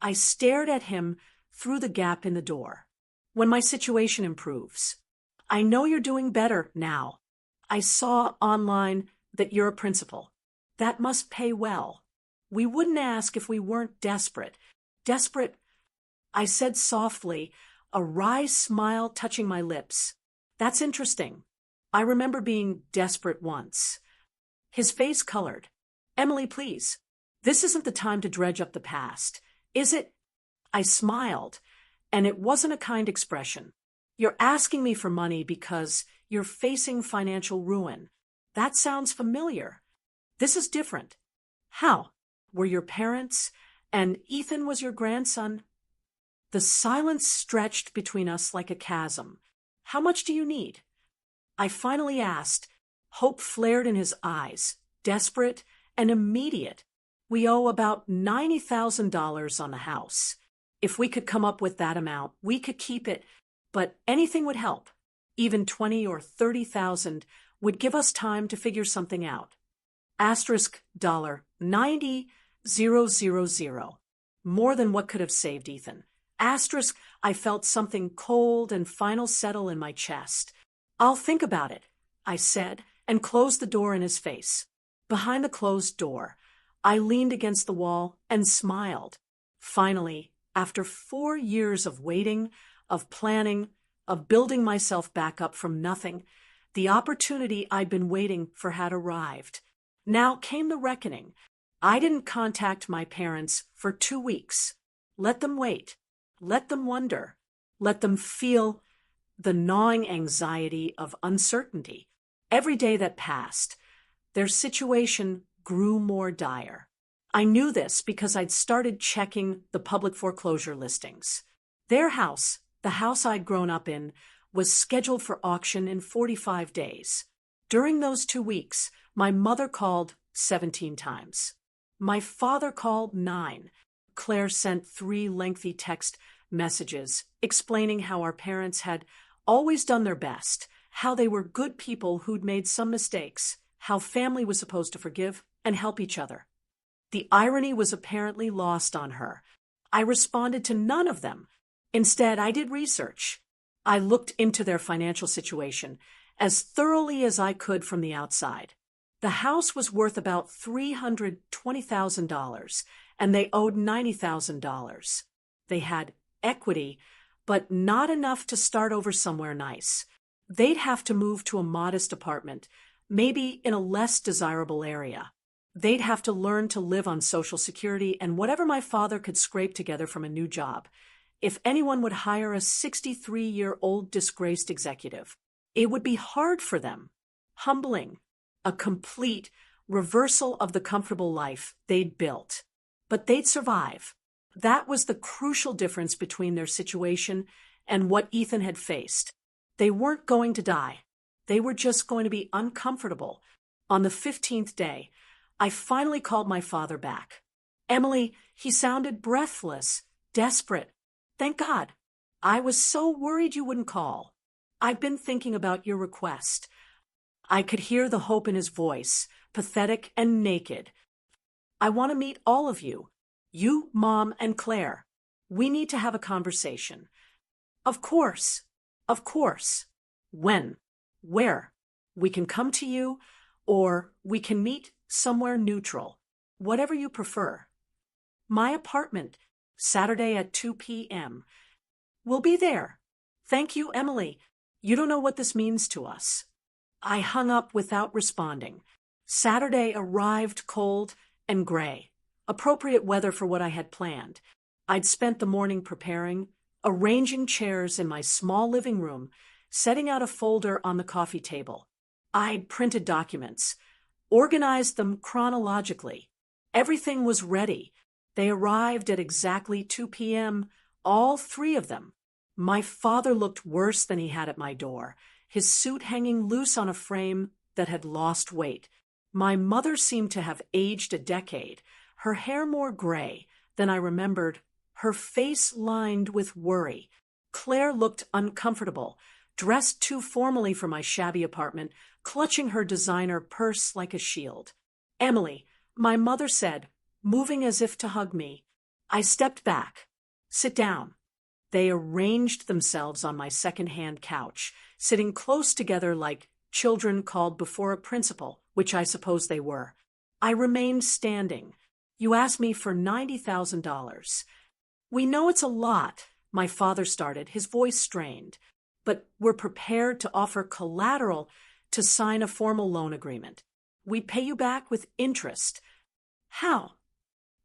I stared at him through the gap in the door. "When my situation improves. I know you're doing better now. I saw online that you're a principal. That must pay well. We wouldn't ask if we weren't desperate." "Desperate," I said softly, a wry smile touching my lips. "That's interesting. I remember being desperate once." His face colored. "Emily, please. This isn't the time to dredge up the past. Is it?" I smiled, and it wasn't a kind expression. "You're asking me for money because you're facing financial ruin. That sounds familiar. This is different. How? Were your parents, and Ethan was your grandson? The silence stretched between us like a chasm. How much do you need? I finally asked. Hope flared in his eyes, desperate and immediate. We owe about $90,000 on the house. If we could come up with that amount, we could keep it, but anything would help. Even 20 or 30,000 would give us time to figure something out. Asterisk dollar 90,000. More than what could have saved Ethan. Asterisk, I felt something cold and final settle in my chest. I'll think about it, I said, and closed the door in his face. Behind the closed door, I leaned against the wall and smiled. Finally, after 4 years of waiting, of planning, of building myself back up from nothing, the opportunity I'd been waiting for had arrived. Now came the reckoning. I didn't contact my parents for 2 weeks. Let them wait. Let them wonder. Let them feel the gnawing anxiety of uncertainty. Every day that passed, their situation grew more dire. I knew this because I'd started checking the public foreclosure listings. Their house, the house I'd grown up in, was scheduled for auction in 45 days. During those 2 weeks, my mother called 17 times. My father called 9. Claire sent 3 lengthy text messages explaining how our parents had always done their best, how they were good people who'd made some mistakes, how family was supposed to forgive and help each other. The irony was apparently lost on her. I responded to none of them. Instead, I did research. I looked into their financial situation as thoroughly as I could from the outside. The house was worth about $320,000, and they owed $90,000. They had equity, but not enough to start over somewhere nice. They'd have to move to a modest apartment, maybe in a less desirable area. They'd have to learn to live on Social Security and whatever my father could scrape together from a new job. If anyone would hire a 63-year-old disgraced executive, it would be hard for them. Humbling. A complete reversal of the comfortable life they'd built. But they'd survive. That was the crucial difference between their situation and what Ethan had faced. They weren't going to die. They were just going to be uncomfortable. On the 15th day, I finally called my father back. Emily, he sounded breathless, desperate. Thank God. I was so worried you wouldn't call. I've been thinking about your request. I could hear the hope in his voice, pathetic and naked. I want to meet all of you. You, Mom, and Claire. We need to have a conversation. Of course. Of course. When? Where? We can come to you, or we can meet somewhere neutral. Whatever you prefer. My apartment, Saturday at 2 p.m. We'll be there. Thank you, Emily. You don't know what this means to us. I hung up without responding. Saturday arrived cold and gray. Appropriate weather for what I had planned. I'd spent the morning preparing, arranging chairs in my small living room, setting out a folder on the coffee table. I'd printed documents, organized them chronologically. Everything was ready. They arrived at exactly 2 p.m., all 3 of them. My father looked worse than he had at my door, his suit hanging loose on a frame that had lost weight. My mother seemed to have aged a decade, her hair more gray than I remembered, her face lined with worry. Claire looked uncomfortable, dressed too formally for my shabby apartment, clutching her designer purse like a shield. Emily, my mother said, moving as if to hug me. I stepped back. Sit down. They arranged themselves on my second-hand couch, sitting close together like children called before a principal, which I suppose they were. I remained standing. You asked me for $90,000. We know it's a lot, my father started, his voice strained, but we're prepared to offer collateral to sign a formal loan agreement. We pay you back with interest. How?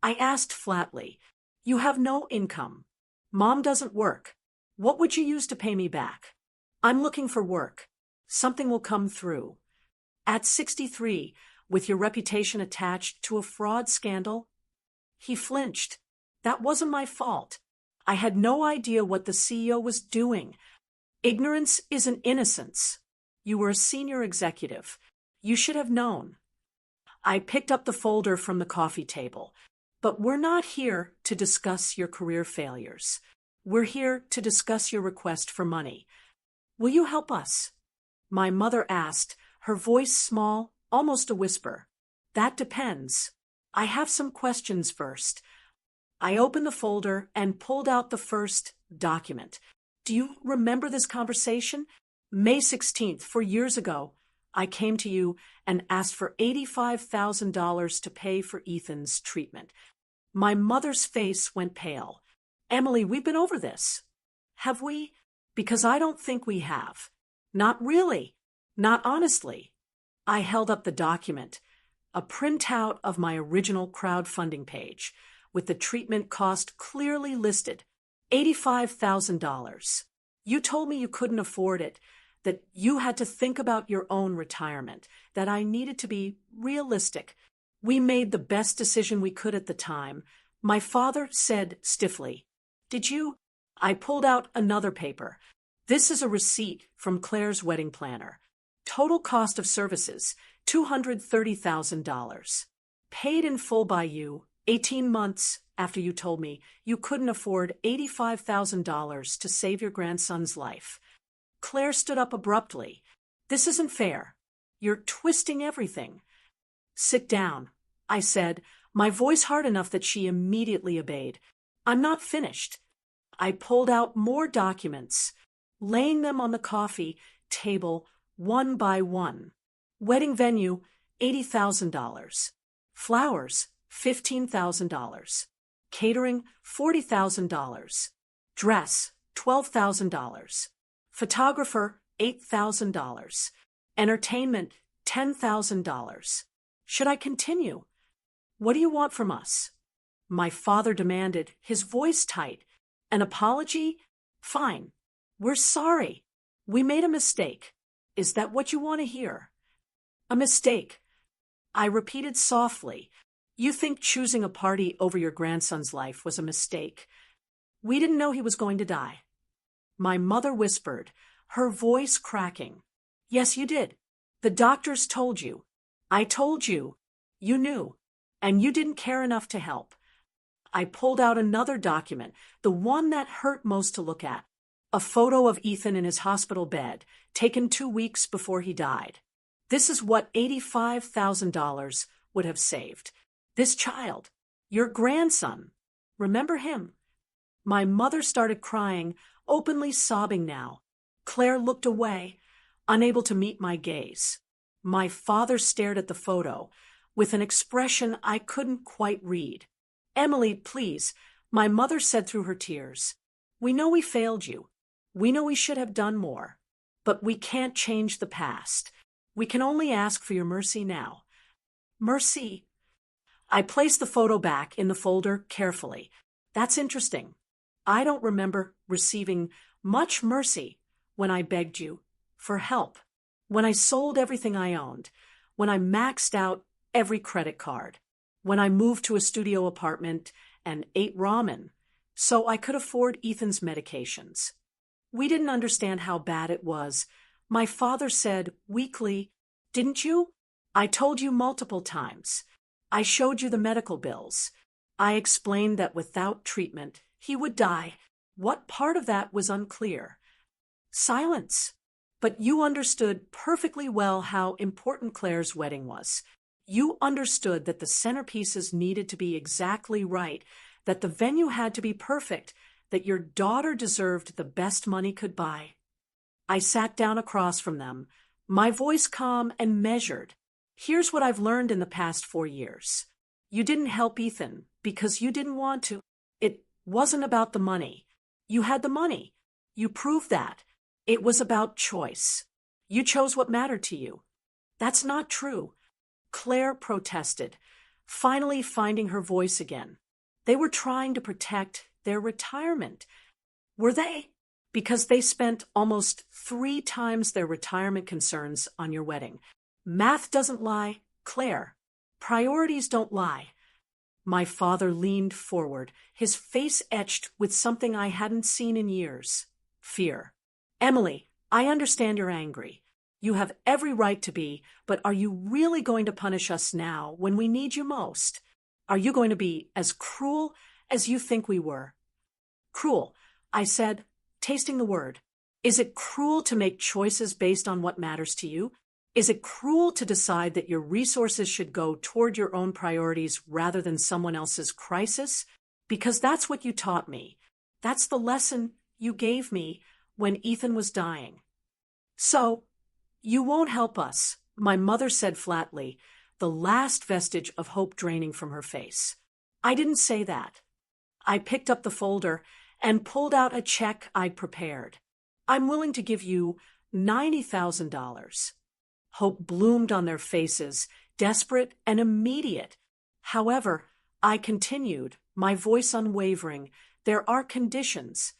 I asked flatly. You have no income. Mom doesn't work. What would you use to pay me back? I'm looking for work. Something will come through. At 63, with your reputation attached to a fraud scandal? He flinched. That wasn't my fault. I had no idea what the CEO was doing. Ignorance isn't innocence. You were a senior executive. You should have known. I picked up the folder from the coffee table. But we're not here to discuss your career failures. We're here to discuss your request for money. Will you help us? My mother asked, her voice small, almost a whisper. That depends. I have some questions first. I opened the folder and pulled out the first document. Do you remember this conversation? May 16th, 4 years ago, I came to you and asked for $85,000 to pay for Ethan's treatment. My mother's face went pale. Emily, we've been over this. Have we? Because I don't think we have. Not really. Not honestly. I held up the document, a printout of my original crowdfunding page, with the treatment cost clearly listed, $85,000. You told me you couldn't afford it, that you had to think about your own retirement, that I needed to be realistic. We made the best decision we could at the time. My father said stiffly, Did you? I pulled out another paper. This is a receipt from Claire's wedding planner. Total cost of services, $230,000. Paid in full by you, 18 months after you told me you couldn't afford $85,000 to save your grandson's life. Claire stood up abruptly. This isn't fair. You're twisting everything. Sit down, I said, my voice hard enough that she immediately obeyed. I'm not finished. I pulled out more documents, laying them on the coffee table one by one. Wedding venue, $80,000. Flowers, $15,000. Catering, $40,000. Dress, $12,000. Photographer, $8,000. Entertainment, $10,000. Should I continue? What do you want from us? My father demanded, his voice tight. An apology? Fine. We're sorry. We made a mistake. Is that what you want to hear? A mistake. I repeated softly. You think choosing a party over your grandson's life was a mistake. We didn't know he was going to die. My mother whispered, her voice cracking. Yes, you did. The doctors told you. I told you. You knew. And you didn't care enough to help. I pulled out another document, the one that hurt most to look at. A photo of Ethan in his hospital bed, taken 2 weeks before he died. This is what $85,000 would have saved. This child, your grandson. Remember him? My mother started crying, openly sobbing now. Claire looked away, unable to meet my gaze. My father stared at the photo, with an expression I couldn't quite read. Emily, please, my mother said through her tears. We know we failed you. We know we should have done more. But we can't change the past. We can only ask for your mercy now. Mercy. I placed the photo back in the folder carefully. That's interesting. I don't remember receiving much mercy when I begged you for help, when I sold everything I owned, when I maxed out every credit card, when I moved to a studio apartment and ate ramen so I could afford Ethan's medications. We didn't understand how bad it was. My father said weakly, Didn't you? I told you multiple times. I showed you the medical bills. I explained that without treatment, he would die. What part of that was unclear? Silence. But you understood perfectly well how important Claire's wedding was. You understood that the centerpieces needed to be exactly right, that the venue had to be perfect, that your daughter deserved the best money could buy. I sat down across from them, my voice calm and measured. Here's what I've learned in the past 4 years. You didn't help Ethan because you didn't want to. It wasn't about the money. You had the money. You proved that. It was about choice. You chose what mattered to you. That's not true. Claire protested, finally finding her voice again. They were trying to protect their retirement. Were they? Because they spent almost 3 times their retirement concerns on your wedding. Math doesn't lie, Claire. Priorities don't lie. My father leaned forward, his face etched with something I hadn't seen in years. Fear. Emily, I understand you're angry. You have every right to be, but are you really going to punish us now when we need you most? Are you going to be as cruel as you think we were? Cruel, I said, tasting the word. Is it cruel to make choices based on what matters to you? Is it cruel to decide that your resources should go toward your own priorities rather than someone else's crisis? Because that's what you taught me. That's the lesson you gave me when Ethan was dying. So, you won't help us, my mother said flatly, the last vestige of hope draining from her face. I didn't say that. I picked up the folder and pulled out a check I'd prepared. I'm willing to give you $90,000. Hope bloomed on their faces, desperate and immediate. However, I continued, my voice unwavering. There are conditions.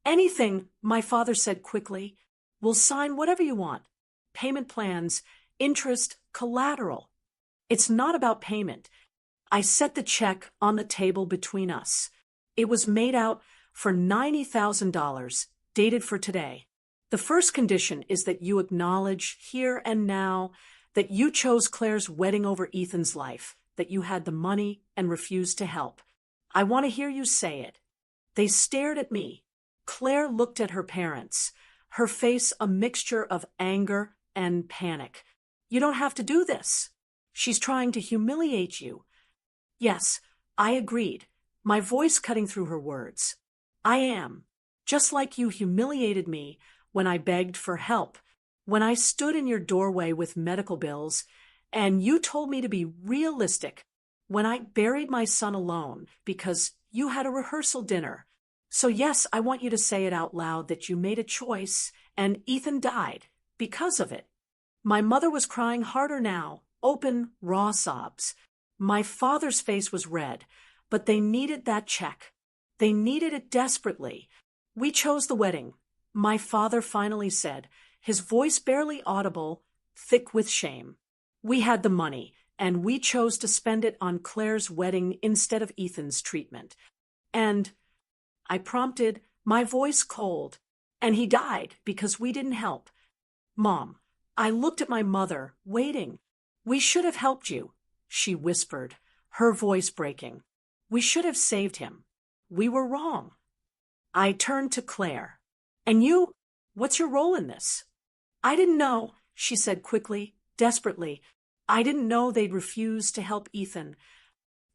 Anything, my father said quickly. We'll sign whatever you want. Payment plans, interest, collateral. It's not about payment. I set the check on the table between us. It was made out for $90,000, dated for today. The first condition is that you acknowledge here and now that you chose Claire's wedding over Ethan's life, that you had the money and refused to help. I want to hear you say it. They stared at me. Claire looked at her parents, her face a mixture of anger and panic. You don't have to do this. She's trying to humiliate you. Yes, I agreed, my voice cutting through her words. I am. Just like you humiliated me when I begged for help, when I stood in your doorway with medical bills, and you told me to be realistic, when I buried my son alone because you had a rehearsal dinner. So yes, I want you to say it out loud that you made a choice and Ethan died because of it. My mother was crying harder now, open, raw sobs. My father's face was red, but they needed that check. They needed it desperately. We chose the wedding, my father finally said, his voice barely audible, thick with shame. We had the money, and we chose to spend it on Claire's wedding instead of Ethan's treatment. And, I prompted, my voice cold, and he died because we didn't help. Mom, I looked at my mother, waiting. We should have helped you, she whispered, her voice breaking. We should have saved him. We were wrong. I turned to Claire. And you? What's your role in this? I didn't know, she said quickly, desperately. I didn't know they'd refuse to help Ethan.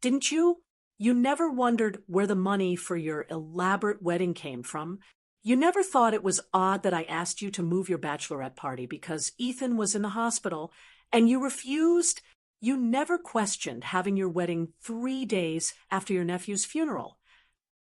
Didn't you? You never wondered where the money for your elaborate wedding came from. You never thought it was odd that I asked you to move your bachelorette party because Ethan was in the hospital, and you refused? You never questioned having your wedding 3 days after your nephew's funeral.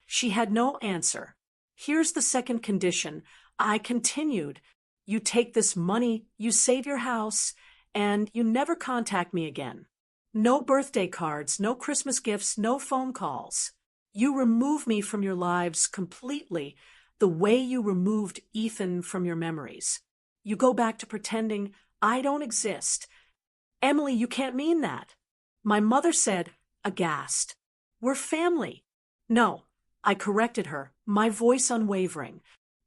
She had no answer. Here's the second condition. I continued. You take this money, you save your house, and you never contact me again. No birthday cards, no Christmas gifts, no phone calls. You remove me from your lives completely, the way you removed Ethan from your memories. You go back to pretending I don't exist. Emily, you can't mean that. My mother said, aghast. We're family. No, I corrected her, my voice unwavering.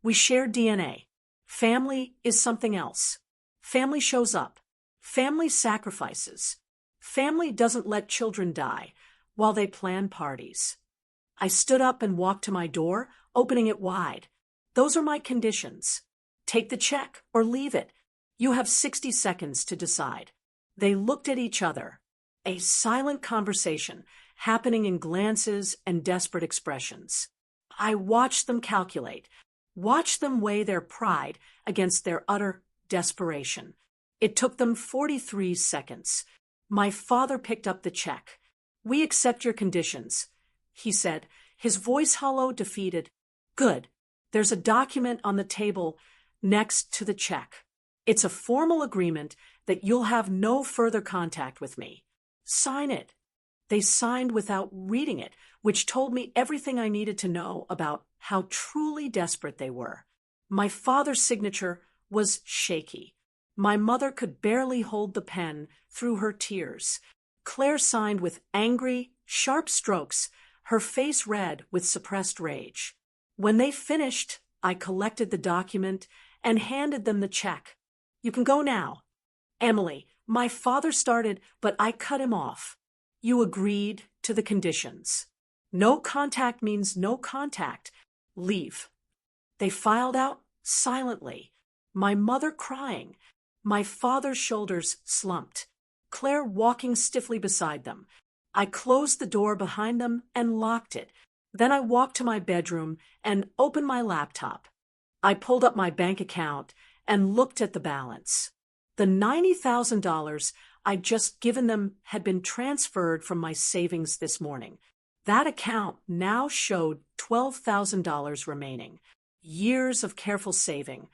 We share DNA. Family is something else. Family shows up. Family sacrifices. Family doesn't let children die while they plan parties. I stood up and walked to my door, opening it wide. Those are my conditions. Take the check or leave it. You have 60 seconds to decide. They looked at each other. A silent conversation happening in glances and desperate expressions. I watched them calculate, watched them weigh their pride against their utter desperation. It took them 43 seconds. My father picked up the check. We accept your conditions, he said, his voice hollow, defeated. Good. There's a document on the table next to the check. It's a formal agreement that you'll have no further contact with me. Sign it. They signed without reading it, which told me everything I needed to know about how truly desperate they were. My father's signature was shaky. My mother could barely hold the pen through her tears. Claire signed with angry, sharp strokes, her face red with suppressed rage. When they finished, I collected the document and handed them the check. "You can go now." "Emily, my father started, but I cut him off. You agreed to the conditions. No contact means no contact. Leave." They filed out silently, my mother crying, my father's shoulders slumped, Claire walking stiffly beside them. I closed the door behind them and locked it. Then I walked to my bedroom and opened my laptop. I pulled up my bank account and looked at the balance. The $90,000 I'd just given them had been transferred from my savings this morning. That account now showed $12,000 remaining. Years of careful saving,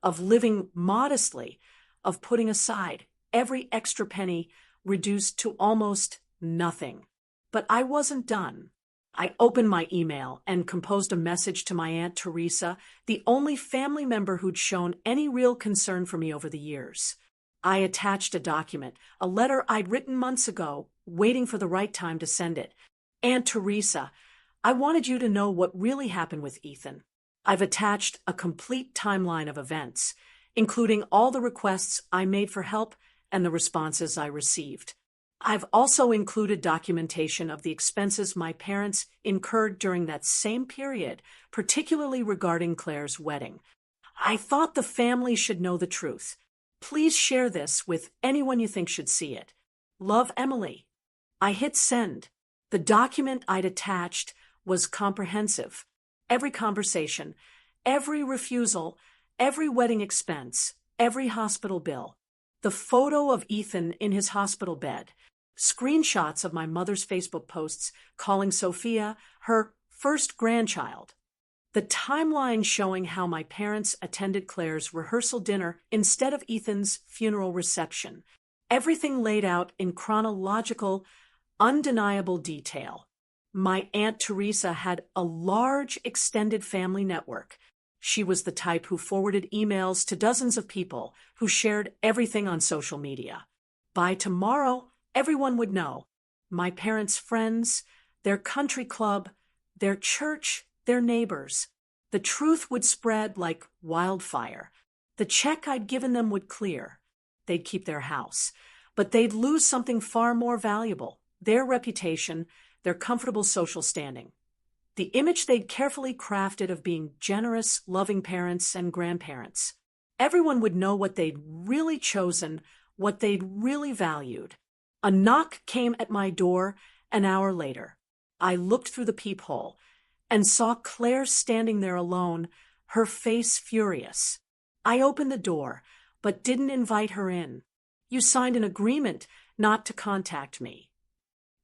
of living modestly, of putting aside every extra penny reduced to almost nothing. But I wasn't done. I opened my email and composed a message to my Aunt Teresa, the only family member who'd shown any real concern for me over the years. I attached a document, a letter I'd written months ago, waiting for the right time to send it. "Aunt Teresa, I wanted you to know what really happened with Ethan. I've attached a complete timeline of events, including all the requests I made for help and the responses I received. I've also included documentation of the expenses my parents incurred during that same period, particularly regarding Claire's wedding. I thought the family should know the truth. Please share this with anyone you think should see it. Love, Emily." I hit send. The document I'd attached was comprehensive. Every conversation, every refusal, every wedding expense, every hospital bill. The photo of Ethan in his hospital bed. Screenshots of my mother's Facebook posts calling Sophia her first grandchild. The timeline showing how my parents attended Claire's rehearsal dinner instead of Ethan's funeral reception. Everything laid out in chronological, undeniable detail. My Aunt Teresa had a large extended family network. She was the type who forwarded emails to dozens of people who shared everything on social media. By tomorrow, everyone would know. My parents' friends, their country club, their church, their neighbors. The truth would spread like wildfire. The check I'd given them would clear. They'd keep their house. But they'd lose something far more valuable, their reputation, their comfortable social standing. The image they'd carefully crafted of being generous, loving parents and grandparents. Everyone would know what they'd really chosen, what they'd really valued. A knock came at my door an hour later. I looked through the peephole and saw Claire standing there alone, her face furious. I opened the door, but didn't invite her in. "You signed an agreement not to contact me."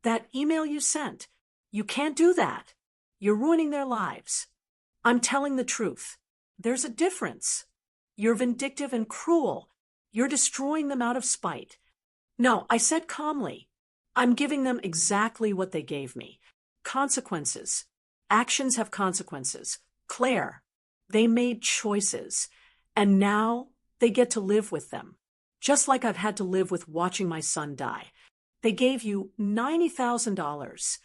"That email you sent, you can't do that. You're ruining their lives." "I'm telling the truth. There's a difference. You're vindictive and cruel. You're destroying them out of spite." "No," I said calmly. "I'm giving them exactly what they gave me. Consequences. Actions have consequences. Claire, they made choices, and now they get to live with them. Just like I've had to live with watching my son die. They gave you $90,000.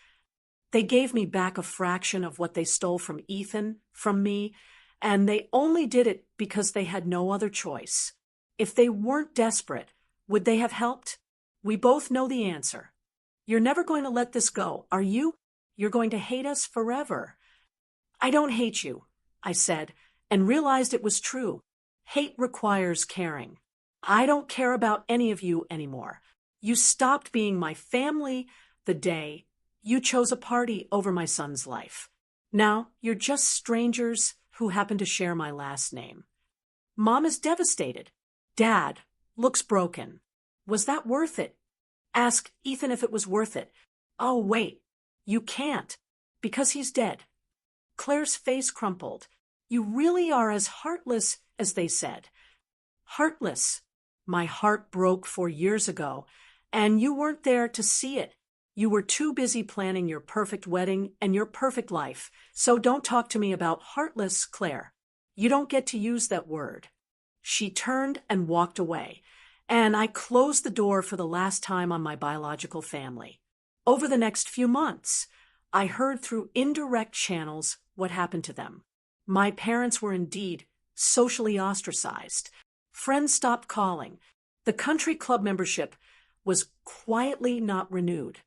They gave me back a fraction of what they stole from Ethan, from me, and they only did it because they had no other choice. If they weren't desperate, would they have helped? We both know the answer. You're never going to let this go, are you? You're going to hate us forever." "I don't hate you," I said, and realized it was true. Hate requires caring. I don't care about any of you anymore. You stopped being my family the day you chose a party over my son's life. Now you're just strangers who happen to share my last name. Mom is devastated. Dad looks broken. Was that worth it? Ask Ethan if it was worth it. Oh, wait. You can't, because he's dead. Claire's face crumpled. You really are as heartless as they said. Heartless. My heart broke 4 years ago, and you weren't there to see it. You were too busy planning your perfect wedding and your perfect life, so don't talk to me about heartless, Claire. You don't get to use that word. She turned and walked away, and I closed the door for the last time on my biological family. Over the next few months, I heard through indirect channels what happened to them. My parents were indeed socially ostracized. Friends stopped calling. The country club membership was quietly not renewed.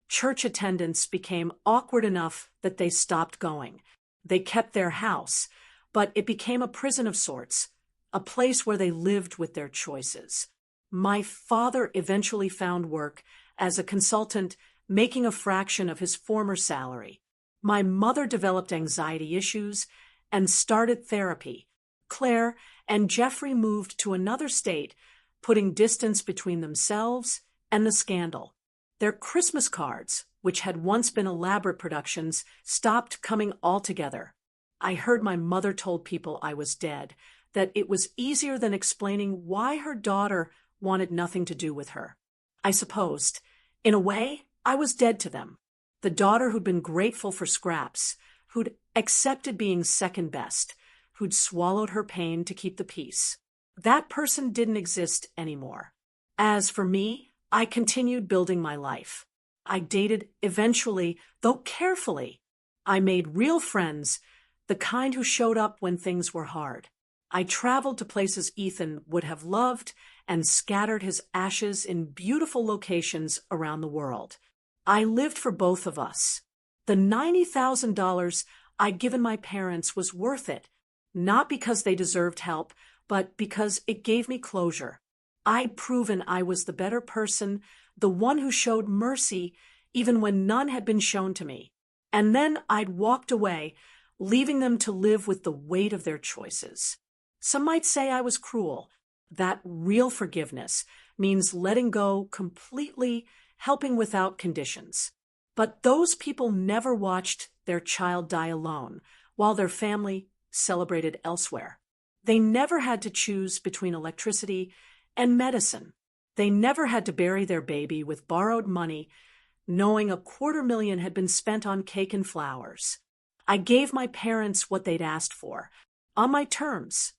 Church attendance became awkward enough that they stopped going. They kept their house, but it became a prison of sorts, a place where they lived with their choices. My father eventually found work as a consultant, making a fraction of his former salary. My mother developed anxiety issues and started therapy. Claire and Jeffrey moved to another state, putting distance between themselves and the scandal. Their Christmas cards, which had once been elaborate productions, stopped coming altogether. I heard my mother told people I was dead, that it was easier than explaining why her daughter wanted nothing to do with her. I supposed, in a way, I was dead to them. The daughter who'd been grateful for scraps, who'd accepted being second best, who'd swallowed her pain to keep the peace. That person didn't exist anymore. As for me, I continued building my life. I dated eventually, though carefully. I made real friends, the kind who showed up when things were hard. I traveled to places Ethan would have loved and scattered his ashes in beautiful locations around the world. I lived for both of us. The $90,000 I'd given my parents was worth it, not because they deserved help, but because it gave me closure. I'd proven I was the better person, the one who showed mercy even when none had been shown to me. And then I'd walked away, leaving them to live with the weight of their choices. Some might say I was cruel. That real forgiveness means letting go completely, helping without conditions. But those people never watched their child die alone while their family celebrated elsewhere. They never had to choose between electricity and medicine. They never had to bury their baby with borrowed money, knowing $250,000 had been spent on cake and flowers. I gave my parents what they'd asked for, on my terms.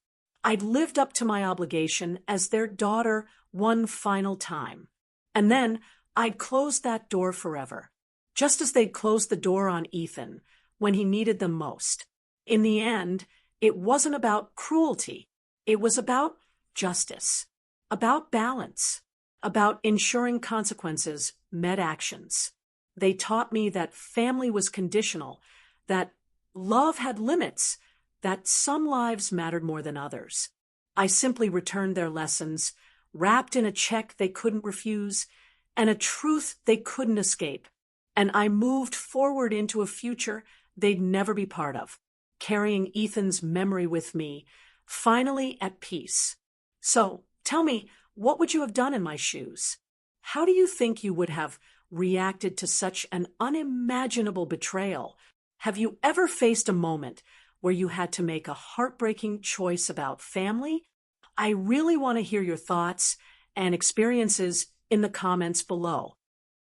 I'd lived up to my obligation as their daughter one final time. And then I'd closed that door forever, just as they'd closed the door on Ethan when he needed them most. In the end, it wasn't about cruelty. It was about justice, about balance, about ensuring consequences met actions. They taught me that family was conditional, that love had limits, that some lives mattered more than others. I simply returned their lessons, wrapped in a check they couldn't refuse, and a truth they couldn't escape. And I moved forward into a future they'd never be part of, carrying Ethan's memory with me, finally at peace. So, tell me, what would you have done in my shoes? How do you think you would have reacted to such an unimaginable betrayal? Have you ever faced a moment where you had to make a heartbreaking choice about family? I really want to hear your thoughts and experiences in the comments below.